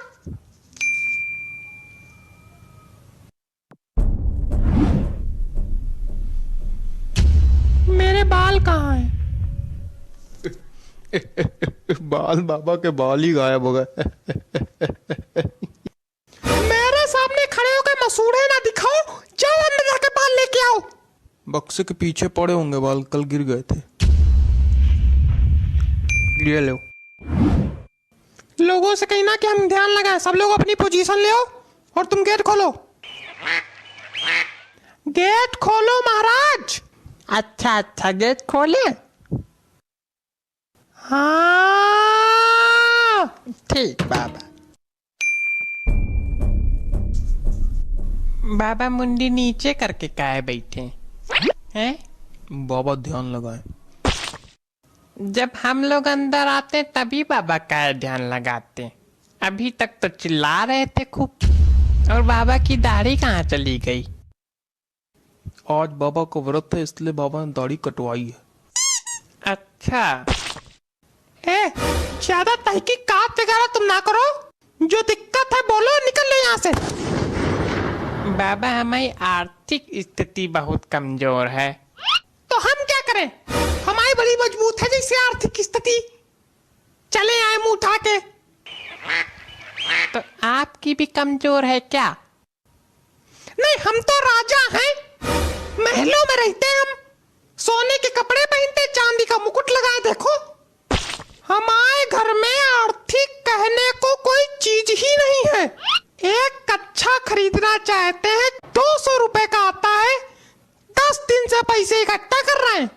मेरे बाल कहाँ हैं? बाल, बाबा के बाल ही गायब हो गए। मेरे सामने खड़े होकर मसूड़े ना दिखाओ, जाओ अंदर जाके बाल लेके आओ। बक्से के पीछे पड़े होंगे बाल, कल गिर गए थे। ये लो। लोगों से कहना कि हम ध्यान लगाएं। सब लोग अपनी पोजीशन ले आओ और तुम गेट खोलो। गेट खोलो महाराज। अच्छा अच्छा, गेट खोले। हाँ ठीक बाबा। बाबा मुंडी नीचे करके काहे बैठे हैं? बाबा ध्यान लगाए। जब हम लोग अंदर आते तभी बाबा का ध्यान लगाते। अभी तक तो चिल्ला रहे थे खूब। और बाबा की दाढ़ी कहाँ चली गई? आज बाबा का व्रत है, इसलिए बाबा ने दाढ़ी कटवाई है। अच्छा। ज्यादा तहकीकात वगैरह तुम ना करो। जो दिक्कत है बोलो, निकल लो यहाँ से। बाबा, हमारी आर्थिक स्थिति बहुत कमजोर है। तो हम क्या करें? हमारी बड़ी मजबूत है जैसे आर्थिक स्थिति। चले आए मुंह उठा के। तो आपकी भी कमजोर है क्या? नहीं, हम तो राजा हैं, महलों में रहते हैं हम। सोने के कपड़े पहनते, चांदी का मुकुट लगाए। देखो, हमारे घर में आर्थिक कहने को कोई चीज ही नहीं है। एक कच्छा खरीदना चाहते हैं, 200 रुपए का आता है। 10 दिन से पैसे इकट्ठा कर रहे हैं,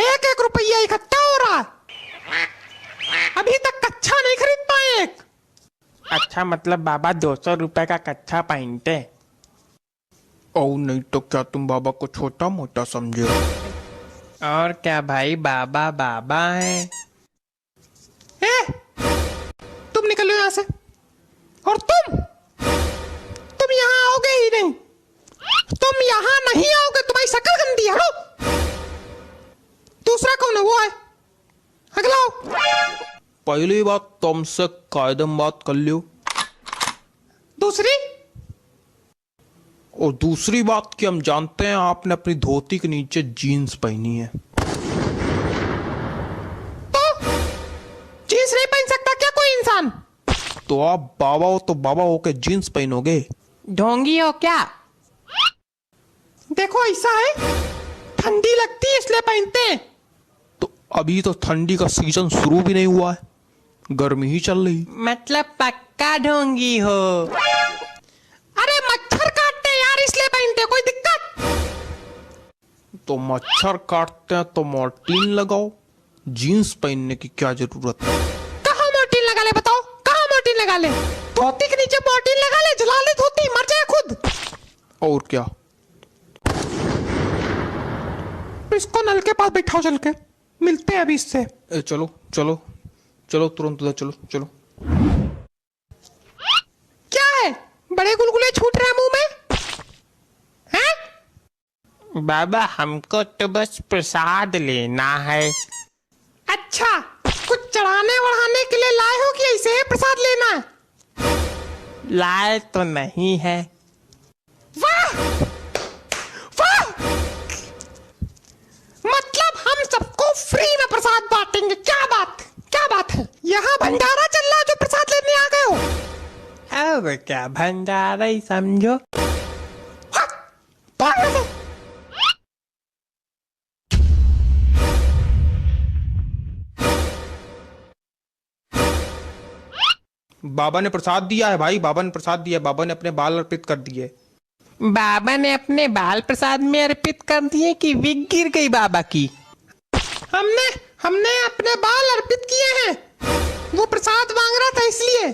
1-1 रुपया इकट्ठा हो रहा है। अभी तक कच्छा नहीं खरीद पाए एक। अच्छा, मतलब बाबा 200 रुपए का कच्छा पहनते? और नहीं तो क्या तुम बाबा को छोटा मोटा समझे हो? और क्या भाई, बाबा बाबा है। तुम निकलो यहाँ से। और तुम यहाँ आओगे ही नहीं। तुम यहाँ नहीं आओगे, तुम्हारी शक्ल गंदी है। हटो। दूसरा कौन है? वो है, अगला आओ। पहली बात तुमसे कायदम बात कर लियो। दूसरी? और दूसरी बात कि हम जानते हैं आपने अपनी धोती के नीचे जीन्स पहनी है। तो जीन्स नहीं पहन सकता क्या कोई इंसान? तो आप बाबा हो तो बाबा हो के जीन्स पहनोगे? ढोंगी हो क्या? देखो, ऐसा है, ठंडी लगती है इसलिए पहनते हैं। तो अभी तो ठंडी का सीजन शुरू भी नहीं हुआ है, गर्मी ही चल रही। मतलब पक्का ढोंगी हो? अरे मच्छर काटते यार, इसलिए पहनते। कोई दिक्कत? तो मच्छर काटते हैं तो मॉर्टीन लगाओ, जीन्स पहनने की क्या जरूरत है? कहाँ मॉर्टीन लगा ले? बताओ, कहाँ मॉर्टीन लगा ले? धोती के नीचे मॉर्टीन लगा ले, जला ले धोती, मर जाए खुद। और क्या? इसको नल के पास बैठाओ, चल के मिलते हैं अभी इससे। चलो चलो चलो, तुरंत उधर चलो चलो। क्या है, बड़े गुलगुले छूट रहे हैं मुंह में? हैं? बाबा, हमको तो बस प्रसाद लेना है। अच्छा, कुछ चढ़ाने वढ़ाने के लिए लाए हो कि ऐसे ही प्रसाद लेना है? लाए तो नहीं है। वाह वाह, मतलब हम सबको फ्री में प्रसाद बांटेंगे। क्या बात है? यहाँ भंडारा चल रहा है जो प्रसाद लेने आ गए हो? अब क्या भंडारा ही समझो। भागो से। बाबा ने प्रसाद दिया है भाई, बाबा ने प्रसाद दिया, बाबा ने अपने बाल अर्पित कर दिए। बाबा ने अपने बाल प्रसाद में अर्पित कर दिए कि विग गिर गई बाबा की? हमने अपने बाल अर्पित किए हैं। वो प्रसाद मांग रहा था इसलिए।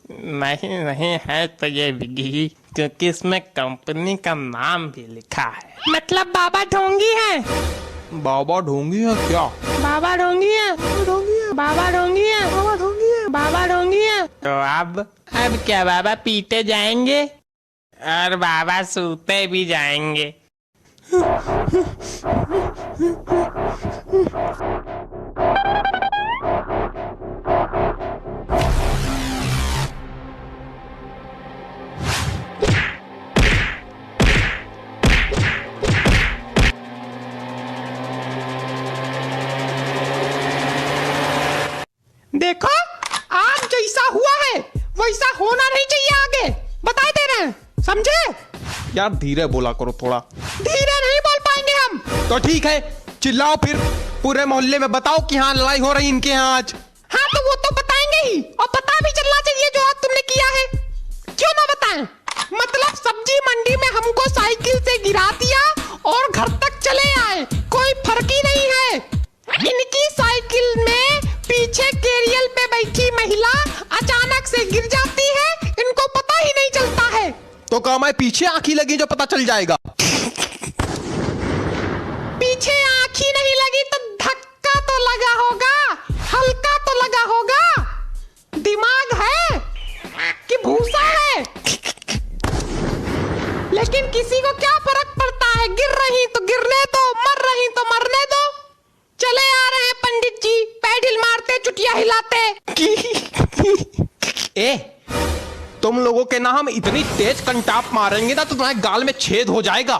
नहीं नहीं है तो ये बिकी, क्योंकि इसमें कंपनी का नाम भी लिखा है। मतलब बाबा ढोंगी है? बाबा ढोंगी है क्या? बाबा ढोंगी है? बाबा ढोंगी है? बाबा ढोंगी है? तो अब क्या बाबा पीटे जाएंगे और बाबा सूते भी जाएंगे? देखो, आज जैसा हुआ है वैसा होना नहीं चाहिए आगे, बता दे रहे हैं, समझे? यार धीरे बोला करो थोड़ा। धीरे नहीं बोल पाएंगे हम। तो ठीक है, चिल्लाओ फिर, पूरे मोहल्ले में बताओ कि हाँ लड़ाई हो रही इनके यहाँ आज। हाँ तो वो तो बताएंगे ही, और पता भी चलना चाहिए जो आज तुमने किया है। क्यों ना बताएं? मतलब सब्जी मंडी में हमको साइकिल से गिरा दिया और घर तक चले आए, कोई फर्क ही नहीं है। इनकी साइकिल में पीछे कैरियर पे बैठी महिला अचानक से गिर जाती है, इनको पता ही नहीं चलता है। तो काम है पीछे आंखी लगी जो पता चल जाएगा। पीछे आंखी नहीं लगी तो धक्का तो लगा होगा, हल्का तो लगा होगा। दिमाग है कि भूसा है? लेकिन किसी को क्या फर्क पड़ता है, गिर रही तो गिरने दो, मर रही तो मरने दो। चले आ रहे हैं पंडित जी, पैडिल मारते चुटिया हिलाते। ए, तुम लोगों के ना हम इतनी तेज कंटाप मारेंगे ना तो तुम्हारे गाल में छेद हो जाएगा।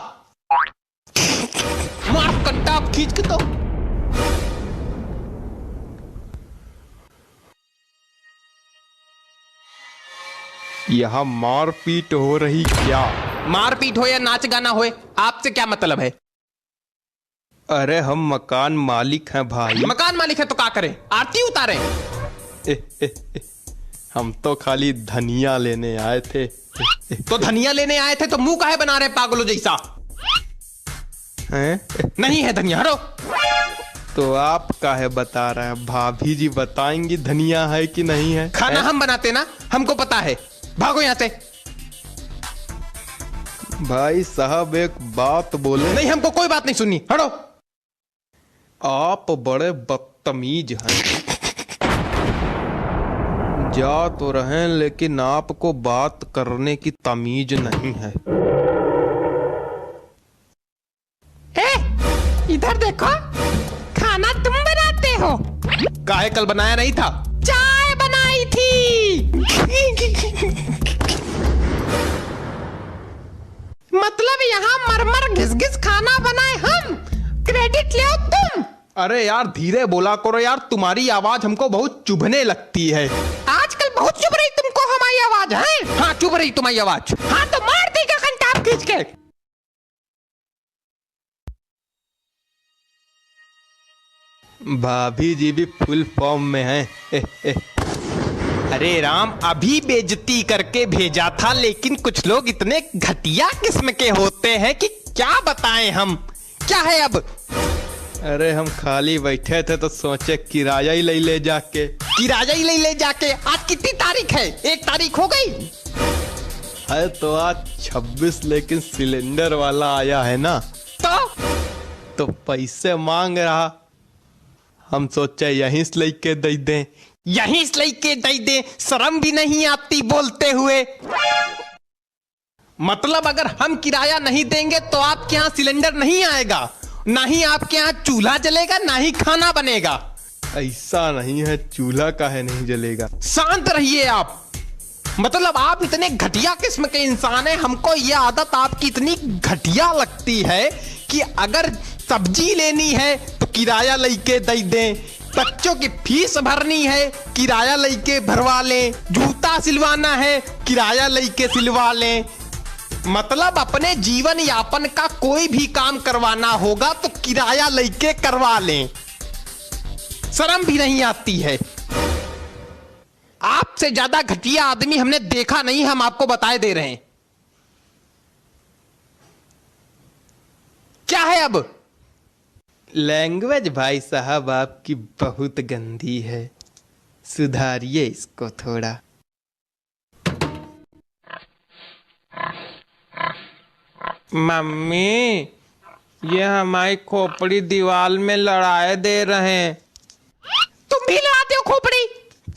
मार कंटाप खींच के तो। यहाँ मारपीट हो रही क्या? मारपीट हो या नाच गाना होए, आपसे क्या मतलब है? अरे हम मकान मालिक हैं भाई। मकान मालिक है तो क्या करें, आरती उतारे? हम तो खाली धनिया लेने आए थे। तो धनिया लेने आए थे तो मुंह काहे बना रहे पागलों जैसा? हैं? नहीं है धनिया, हटो। तो आप काहे बता रहे हैं? भाभी जी बताएंगी धनिया है कि नहीं है। खाना हम बनाते ना, हमको पता है। भागो यहाँ से। भाई साहब एक बात बोले। नहीं, हमको कोई बात नहीं सुननी, हटो। आप बड़े बदतमीज हैं। जा तो रहे लेकिन आपको बात करने की तमीज नहीं है। इधर देखो, खाना तुम बनाते हो। काहे कल बनाया नहीं था? चाय बनाई थी। मतलब यहाँ मरमर घिस घिस खाना बनाए हम, क्रेडिट ले तुम। अरे यार धीरे बोला करो यार, तुम्हारी आवाज हमको बहुत चुभने लगती है। आजकल बहुत चुभ रही तुमको हमारी आवाज है। हाँ चुभ रही तुम्हारी आवाज। हाँ तो मार देगा कंटाप खींच के। भाभी जी भी फुल फॉर्म में हैं। अरे राम, अभी बेइज्जती करके भेजा था, लेकिन कुछ लोग इतने घटिया किस्म के होते हैं कि क्या बताएं हम। क्या है अब? अरे हम खाली बैठे थे तो सोचे किराया ही ले जाके। किराया ही ले जाके? आज कितनी तारीख है? 1 तारीख हो गई है तो आज 26, लेकिन सिलेंडर वाला आया है ना, तो पैसे मांग रहा। हम सोचे यहीं से लेके दे दें। यहीं से लेके दे दे? शर्म भी नहीं आती बोलते हुए। मतलब अगर हम किराया नहीं देंगे तो आपके यहाँ सिलेंडर नहीं आएगा, ना ही आपके यहाँ चूल्हा जलेगा, ना ही खाना बनेगा। ऐसा नहीं है, चूल्हा काहे नहीं जलेगा। शांत रहिए आप। मतलब आप इतने घटिया किस्म के इंसान हैं, हमको ये आदत आपकी इतनी घटिया लगती है कि अगर सब्जी लेनी है तो किराया लेके दे दें, बच्चों की फीस भरनी है किराया लेके भरवा लें, जूता सिलवाना है किराया लेके सिलवा लें। मतलब अपने जीवन यापन का कोई भी काम करवाना होगा तो किराया लेके करवा लें। शर्म भी नहीं आती है। आपसे ज्यादा घटिया आदमी हमने देखा नहीं, हम आपको बताए दे रहे हैं। क्या है अब? लैंग्वेज भाई साहब आपकी बहुत गंदी है, सुधारिए इसको थोड़ा। मम्मी, ये हमारी खोपड़ी दीवार में लड़ाए दे रहे हैं। तुम भी लड़ाते हो खोपड़ी?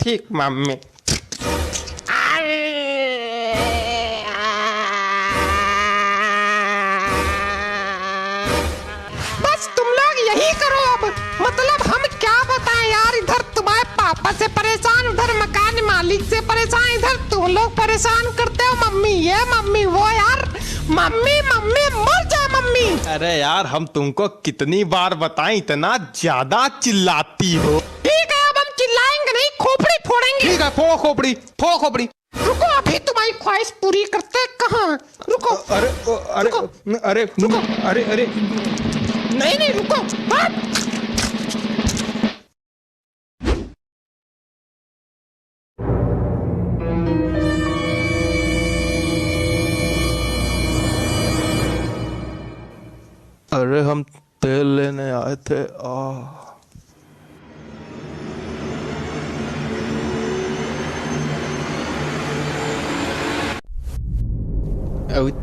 ठीक मम्मी। बस तुम लोग यही करो अब। मतलब हम क्या बताएं यार, इधर तुम्हारे पापा से परेशान, उधर मकान मालिक से परेशान, इधर तुम लोग परेशान करते हो मम्मी ये मम्मी वो। यार मम्मी मम्मी मर जाए मम्मी। अरे यार, हम तुमको कितनी बार बताएं, इतना ज्यादा चिल्लाती हो। ठीक है, अब हम चिल्लाएंगे नहीं, खोपड़ी फोड़ेंगे। ठीक है, फोड़ो खोपड़ी, फोड़ो खोपड़ी। रुको, अभी तुम्हारी ख्वाहिश पूरी करते। कहाँ? रुको। अरे अरे अरे अरे अरे नहीं नहीं रुको। हट! अरे हम तेल लेने आए थे।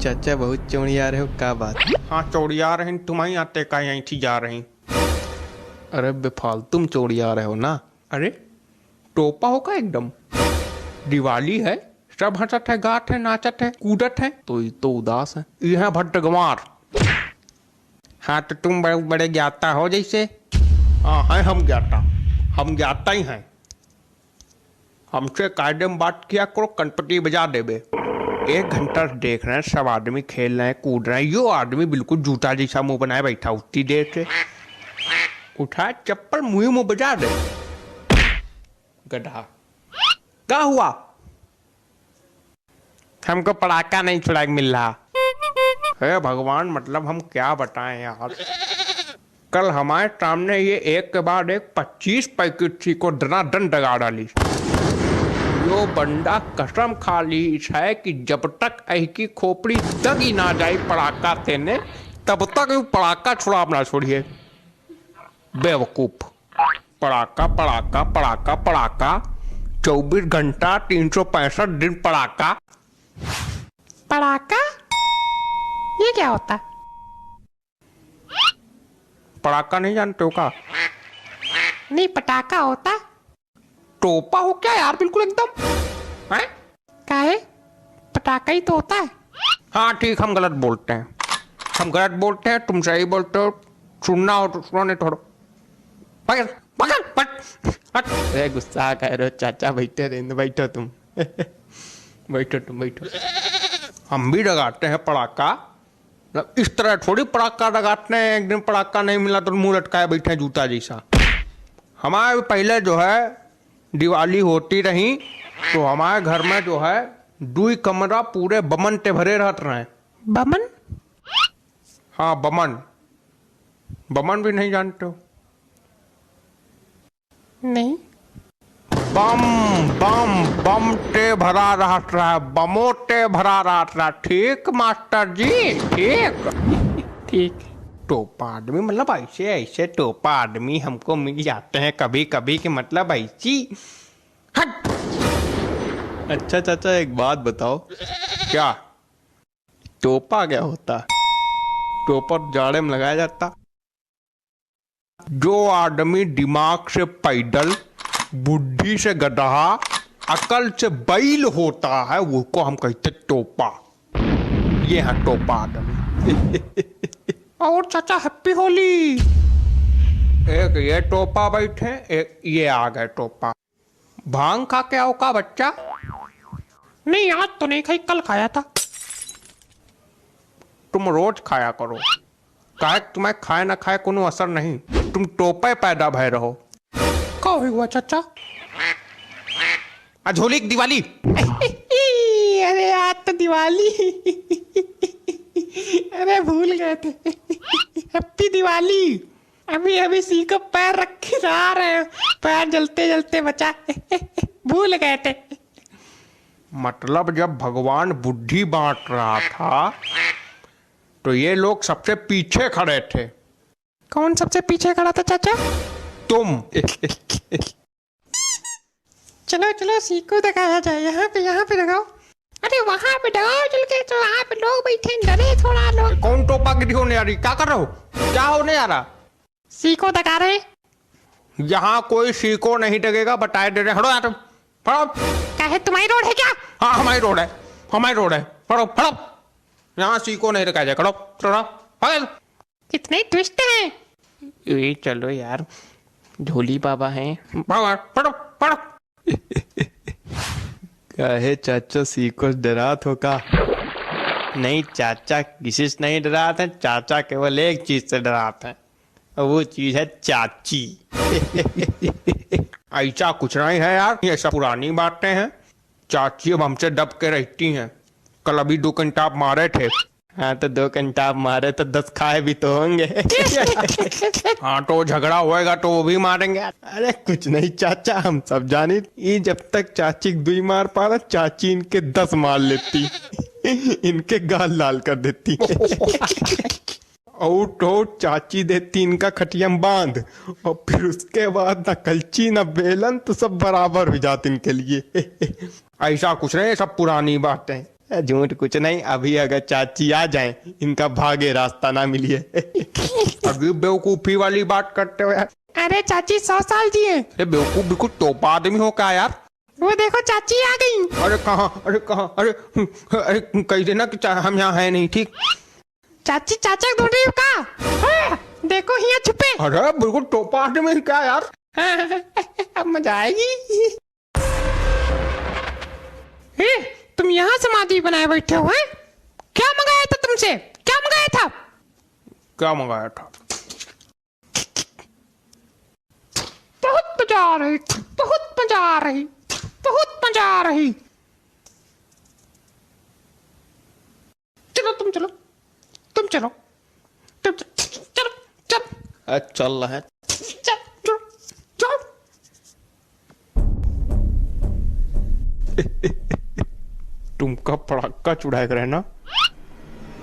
चाचा बहुत चौड़िया रहे हो, क्या बात? हाँ चौड़िया रही, तुम्हारी आते का यहीं थी जा रही। अरे बेफालतू तुम चौड़िया रहे हो ना। अरे टोपा होगा एकदम। दिवाली है, सब हंसत है, गात है, नाचत है, कूदत है, तो ये तो उदास है। यह है भट्टगंवार। हाँ तो तुम बड़े बड़े ज्ञाता हो जैसे। हाँ है हम ज्ञाता, हम ज्ञाता ही हैं। हमसे कायदे में बात किया करो, कनपटी बजा देबे। 1 घंटा से देख रहे हैं, सब आदमी खेल रहे हैं, कूद रहे हैं, यो आदमी बिल्कुल जूता जैसा मुंह बनाए बैठा उतनी देर से। उठा चप्पल मुंह बजा दे। गधा क्या हुआ? हमको पटाखा नहीं छुड़ा के मिल रहा है। भगवान, मतलब हम क्या बताएं यार। कल हमारे सामने ये एक के बाद एक 25 पैकेट थी को दनादन दगा डाली। यो बंदा कसम खा ली है कि जब तक ऐकी खोपड़ी दगी ना जाए पड़ाका तेने, तब तक वो पड़ाका छुड़ाव ना छोड़िए। बेवकूफ। पड़ाका पड़ाका पड़ाका पड़ाका, 24 घंटा 365 दिन पड़ाका। पड़ाका ये क्या होता है? पड़ाका नहीं जानते हो का? नहीं, पटाखा होता है। टोपा हो क्या यार, बिल्कुल एकदम हैं? क्या है? पटाखा ही तो होता है। हाँ ठीक, हम गलत बोलते हैं, हम गलत बोलते हैं, तुम सही बोलते हो। सुनना हो तो सुनो, नहीं थोड़ा पकड़ पकड़ पकड़। अरे गुस्सा कह रहे हो चाचा, बैठे रहने, बैठो तुम। बैठो तुम बैठो। हम भी लगाते हैं पड़ाका, इस तरह थोड़ी पड़ाका लगाते हैं। एक दिन पड़ाका नहीं मिला तो मुंह लटकाए बैठे जूता जैसा। हमारे पहले जो है दिवाली होती रही तो हमारे घर में जो है 2 कमरा पूरे बमन ते भरे रहते रहे। बमन? हाँ बमन। बमन भी नहीं जानते हो? नहीं। बम बम बम ते भरा रहा, बमो ते भरा रहा। ठीक मास्टर जी, ठीक ठीक। टोपा आदमी मतलब ऐसे ऐसे टोपा आदमी हमको मिल जाते हैं कभी कभी, के मतलब ऐसी। हट। अच्छा चाचा, एक बात बताओ, क्या? टोपा क्या होता है? टोपा जाड़े में लगाया जाता। जो आदमी दिमाग से पैदल, बुद्धि से गधा, अकल से बैल होता है, वो को हम कहते टोपा। ये है टोपा आदमी। और चाचा हैप्पी होली। एक ये टोपा बैठे, एक ये आ गए टोपा। भांग खा के आओ का बच्चा? नहीं आज तो नहीं खाई, कल खाया था। तुम रोज खाया करो, काहे तुम्हें खाए ना खाए कोनो असर नहीं। तुम टोपे पैदा भय रहो। क्या हुआ चाचा? आज होली की दिवाली। अरे आज तो दिवाली। अरे भूल गए थे। हैप्पी दिवाली। अभी अभी सी को पैर रख के जा रहे हैं, पैर जलते जलते बचा। भूल गए थे। मतलब जब भगवान बुद्धि बांट रहा था तो ये लोग सबसे पीछे खड़े थे। कौन सबसे पीछे खड़ा था चाचा? तुम। चलो चलो सी को दिखाया जाए। यहाँ पे लगाओ। अरे वहाँ पे डगाओ चल के, तो वहाँ पे लोग बैठे डरे थोड़ा लोग। कौन टोपा गिरी होने आ रही, क्या कर रहे हो, क्या होने आ रहा? सीखो दगा रहे। यहाँ कोई सीको नहीं डगेगा, बताए दे रहे। हटो यार तुम, फड़ो। क्या है, तुम्हारी रोड है क्या? हाँ हमारी रोड है, हमारी रोड है, फड़ो फड़ो। यहाँ सीको नहीं रखा जाए, खड़ो थोड़ा। कितने ट्विस्ट हैं। ये चलो यार, झोली बाबा हैं। फड़ो फड़ो। कहे चाचा सीको डरा तो का? नहीं चाचा किसी से नहीं डराते, चाचा केवल एक चीज से डराते हैं, और वो चीज है चाची। ऐसा कुछ नहीं है यार, ये सब पुरानी बातें हैं। चाची अब हमसे दब के रहती हैं। कल अभी 2 घंटा आप मारे थे। हाँ तो 2 घंटा आप मारे तो 10 खाए भी तो होंगे। हाँ तो झगड़ा होएगा तो वो भी मारेंगे। अरे कुछ नहीं चाचा, हम सब जानी ये जब तक चाची 2 मार पा रहा, चाची इनके 10 मार लेती। इनके गाल लाल कर देती। और तो चाची देती इनका खटियम बांध, और फिर उसके बाद ना कलची ना बेलन तो सब बराबर हो जाते इनके लिए। ऐसा कुछ नहीं, सब पुरानी बातें। झूठ कुछ नहीं, अभी अगर चाची आ जाए इनका भागे रास्ता ना मिलिए। अभी बेवकूफी वाली बात करते हो यार। अरे चाची 100 साल जी है। अरे बेवकूफ बिल्कुल टोपा आदमी हो क्या यार? वो देखो चाची आ गई। अरे कहाँ, अरे कहाँ, अरे कह देना कि हम यहाँ है नहीं, ठीक? चाची चाचा ढूंढ रही हो का? देखो यहाँ छुपे। अरे बिल्कुल टोपा आदमी क्या यार? अब मजा आएगी। तुम यहाँ समाधि बनाए बैठे हो हैं? क्या मंगाया था तुमसे, क्या मंगाया था? क्या मंगाया था? बहुत मजा आ रही, बहुत मजा आ रही, बहुत मजा आ रही। चलो तुम चलो, तुम चलो, तुम चलो, चलो चल रहा है। चलो चलो। तुमका पड़ाका चुड़ाए कर ना,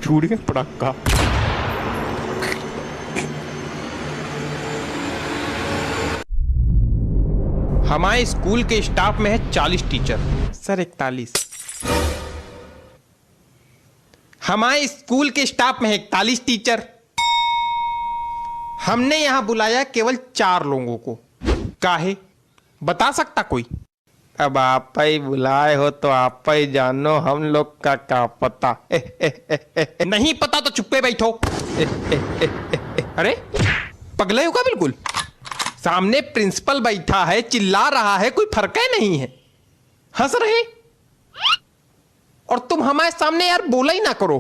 चूड़िए पड़ाका। हमारे स्कूल के स्टाफ में है 40 टीचर। सर 41। हमारे स्कूल के स्टाफ में है 41 टीचर। हमने यहां बुलाया केवल 4 लोगों को। काहे, बता सकता कोई? अब आप ही बुलाए हो तो आप ही जानो, हम लोग का क्या पता। नहीं पता तो चुप्पे बैठो। अरे पगले होगा बिल्कुल। सामने प्रिंसिपल बैठा है, चिल्ला रहा है, कोई फर्क ही नहीं है, हंस रहे। और तुम हमारे सामने यार बोला ही ना करो,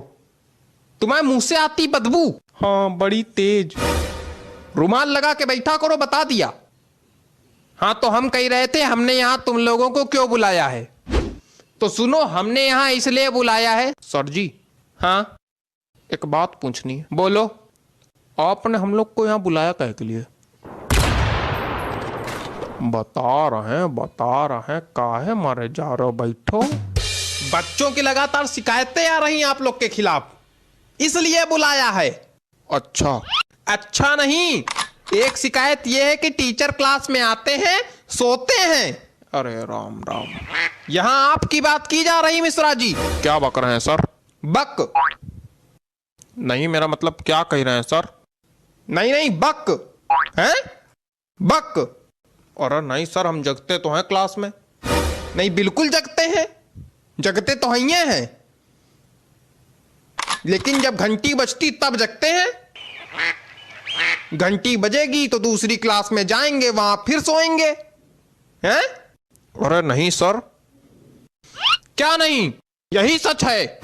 तुम्हारे मुंह से आती बदबू। हाँ बड़ी तेज। रुमाल लगा के बैठा करो, बता दिया। हाँ तो हम कह रहे थे हमने यहां तुम लोगों को क्यों बुलाया है। तो सुनो, हमने यहां इसलिए बुलाया है। सर जी, हाँ एक बात पूछनी है। बोलो। आपने हम लोग को यहां बुलाया कह के लिए? बता रहे हैं काहे मारे जा रहे हो, बैठो। बच्चों की लगातार शिकायतें आ रही हैं आप लोग के खिलाफ, इसलिए बुलाया है। अच्छा, अच्छा नहीं, एक शिकायत यह है कि टीचर क्लास में आते हैं, सोते हैं। अरे राम राम, यहां आपकी बात की जा रही मिश्रा जी। क्या बक रहे हैं सर? बक नहीं, मेरा मतलब क्या कह रहे हैं सर? नहीं बक हैं, बक। अरे नहीं सर, हम जगते तो हैं क्लास में। नहीं बिल्कुल जगते हैं, जगते तो हैं, लेकिन जब घंटी बजती तब जगते हैं। घंटी बजेगी तो दूसरी क्लास में जाएंगे, वहां फिर सोएंगे हैं? अरे नहीं सर। क्या नहीं, यही सच है।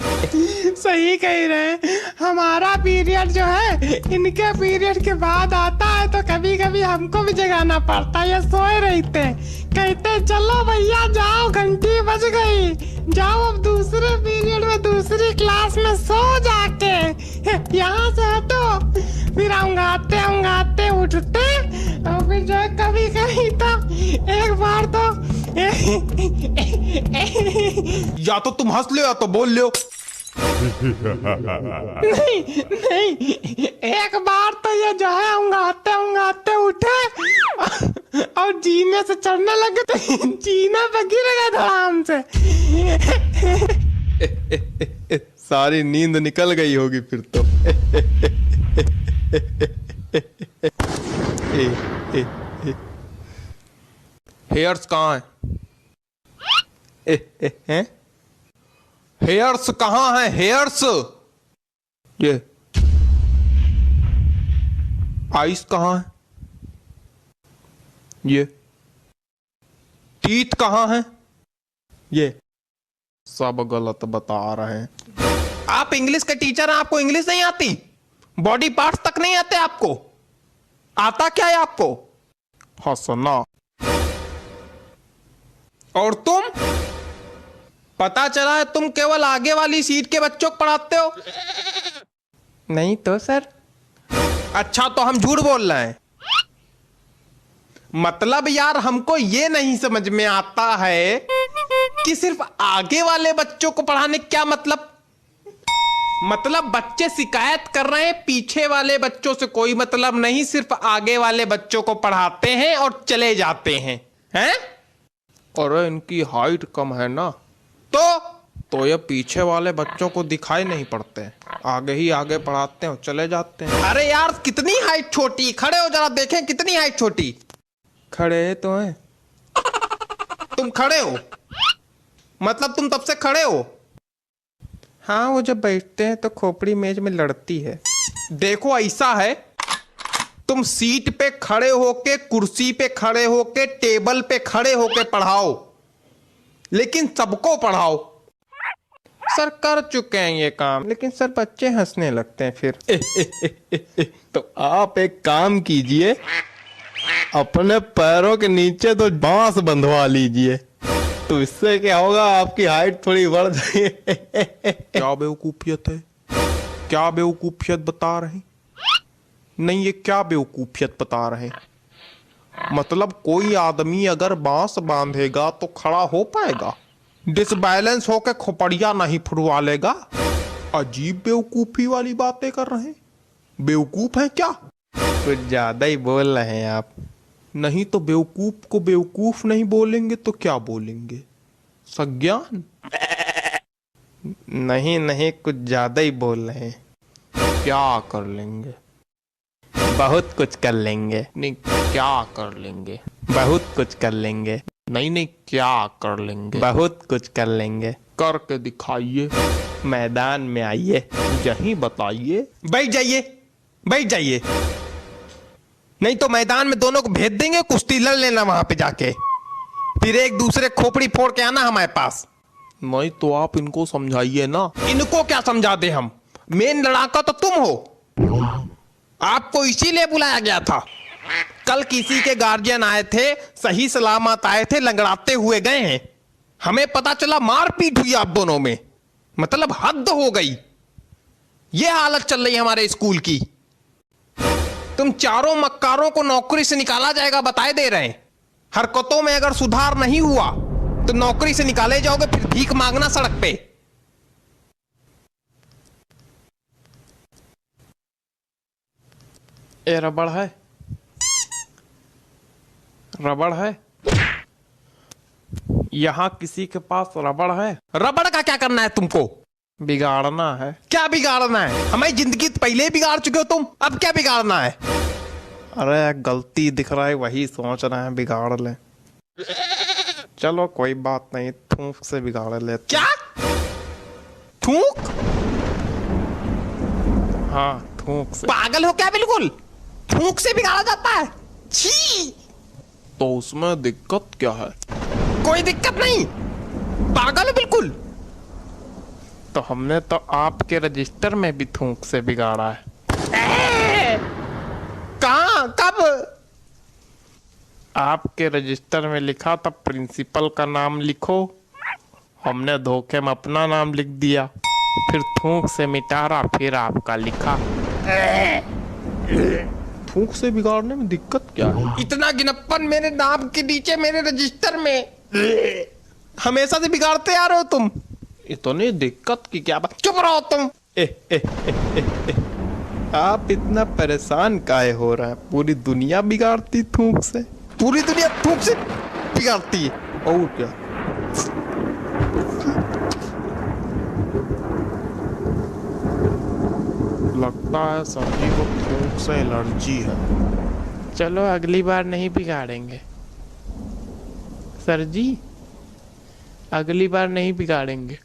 सही कह रहे हैं। हमारा पीरियड जो है इनके पीरियड के बाद आता है, तो कभी कभी हमको भी जगाना पड़ता है। ये सोए रहते हैं, कहते चलो भैया जाओ, घंटी बज गई, जाओ अब दूसरे पीरियड में दूसरी क्लास में सो जाके। यहाँ से हटो, फिर अंगाते उठते, और फिर जो है कभी कभी तो एक बार तो या तो तुम हंस लो या तो बोल लो। नहीं, एक बार तो ये जो है उंगाते उठे और जीने से चढ़ने लगे, तो जीने पे गिर गए धड़ाम से। सारी नींद निकल गई होगी फिर तो। हेयर्स कहाँ हैं? हेयर्स कहाँ है? हेयर्स। ये आइस कहाँ है? ये टीथ कहाँ है? ये सब गलत बता रहे हैं। आप इंग्लिश के टीचर हैं, आपको इंग्लिश नहीं आती? बॉडी पार्ट्स तक नहीं आते आपको? आता क्या है आपको? हंसना। और तुम, पता चला है तुम केवल आगे वाली सीट के बच्चों को पढ़ाते हो। नहीं तो सर। अच्छा, तो हम झूठ बोल रहे हैं? मतलब यार, हमको ये नहीं समझ में आता है कि सिर्फ आगे वाले बच्चों को पढ़ाने क्या मतलब बच्चे शिकायत कर रहे हैं, पीछे वाले बच्चों से कोई मतलब नहीं, सिर्फ आगे वाले बच्चों को पढ़ाते हैं और चले जाते हैं, हैं? अरे इनकी हाइट कम है ना, तो ये पीछे वाले बच्चों को दिखाई नहीं पड़ते हैं, आगे ही आगे पढ़ाते हैं और चले जाते हैं। अरे यार, कितनी हाइट छोटी, खड़े हो जरा देखें कितनी हाइट छोटी। खड़े तो हैं। तुम खड़े हो? मतलब तुम तब से खड़े हो? हाँ, वो जब बैठते हैं तो खोपड़ी मेज में लड़ती है। देखो ऐसा है, तुम सीट पे खड़े होके, कुर्सी पे खड़े होके, टेबल पे खड़े होके पढ़ाओ, लेकिन सबको पढ़ाओ। सर कर चुके हैं ये काम, लेकिन सर बच्चे हंसने लगते हैं फिर। तो आप एक काम कीजिए, अपने पैरों के नीचे तो बांस बंधवा लीजिए, तो इससे क्या होगा, आपकी हाइट थोड़ी बढ़ जाएगी। क्या बेवकूफियत है? क्या बेवकूफियत बता रहे? नहीं, ये क्या बेवकूफियत बता रहे? मतलब कोई आदमी अगर बांस बांधेगा तो खड़ा हो पाएगा? डिसबैलेंस होकर खोपड़िया नहीं फुड़वा लेगा? अजीब बेवकूफी वाली बातें कर रहे हैं। बेवकूफ है क्या? कुछ ज्यादा ही बोल रहे हैं आप। नहीं तो बेवकूफ को बेवकूफ नहीं बोलेंगे तो क्या बोलेंगे? सज्ञान? नहीं, कुछ ज्यादा ही बोल रहे हैं। क्या कर लेंगे? बहुत कुछ कर लेंगे। नहीं, क्या कर लेंगे? बहुत कुछ कर लेंगे। नहीं, क्या कर लेंगे? बहुत कुछ कर लेंगे। करके दिखाइए। मैदान में आइए, यहीं बताइए। बैठ जाइए, बैठ जाइए, नहीं तो मैदान में दोनों को भेज देंगे, कुश्ती लड़ लेना वहां पे जाके, फिर एक दूसरे खोपड़ी फोड़ के आना हमारे पास। नहीं तो आप इनको समझाइए ना। इनको क्या समझा दे हम? मेन लड़ाका तो तुम हो, आपको इसीलिए बुलाया गया था। कल किसी के गार्जियन आए थे, सही सलामत आए थे, लंगड़ाते हुए गए हैं, हमें पता चला मारपीट हुई आप दोनों में। मतलब हद हो गई, ये हालत चल रही है हमारे स्कूल की। तुम चारों मक्कारों को नौकरी से निकाला जाएगा, बताए दे रहे हैं। हरकतों में अगर सुधार नहीं हुआ तो नौकरी से निकाले जाओगे, फिर भीख मांगना सड़क पे। ए रबड़ है? रबड़ है? यहां किसी के पास रबड़ है? रबड़ का क्या करना है तुमको? बिगाड़ना है। क्या बिगाड़ना है? हमारी जिंदगी तो पहले ही बिगाड़ चुके हो तुम, अब क्या बिगाड़ना है? अरे गलती दिख रहा है, वही सोच रहे हैं बिगाड़ ले। चलो कोई बात नहीं, थूक से बिगाड़ लेते। क्या? थूक? हाँ, थूक से। पागल हो क्या बिल्कुल? थूक से बिगाड़ा जाता है? छी! तो उसमें दिक्कत क्या है? कोई दिक्कत नहीं, पागल हो बिल्कुल। तो हमने तो आपके रजिस्टर में भी थूक से बिगाड़ा है। कहाँ? कब? आपके रजिस्टर में लिखा था प्रिंसिपल का नाम लिखो, हमने धोखे में अपना नाम लिख दिया, फिर थूक से मिटारा, फिर आपका लिखा। थूक से बिगाड़ने में दिक्कत क्या है? इतना गिनप्पन मेरे नाम के नीचे मेरे रजिस्टर में, हमेशा से बिगाड़ते आ रहे हो तुम। इतनी दिक्कत की क्या बात? चुप रहो तुम। आप इतना परेशान काहे हो रहे हैं? पूरी दुनिया बिगाड़ती थूक से। पूरी दुनिया थूक से बिगाड़ती है। और क्या? लगता है सर जी को थोक से एलर्जी है। चलो अगली बार नहीं बिगाड़ेंगे सर जी, अगली बार नहीं बिगाड़ेंगे।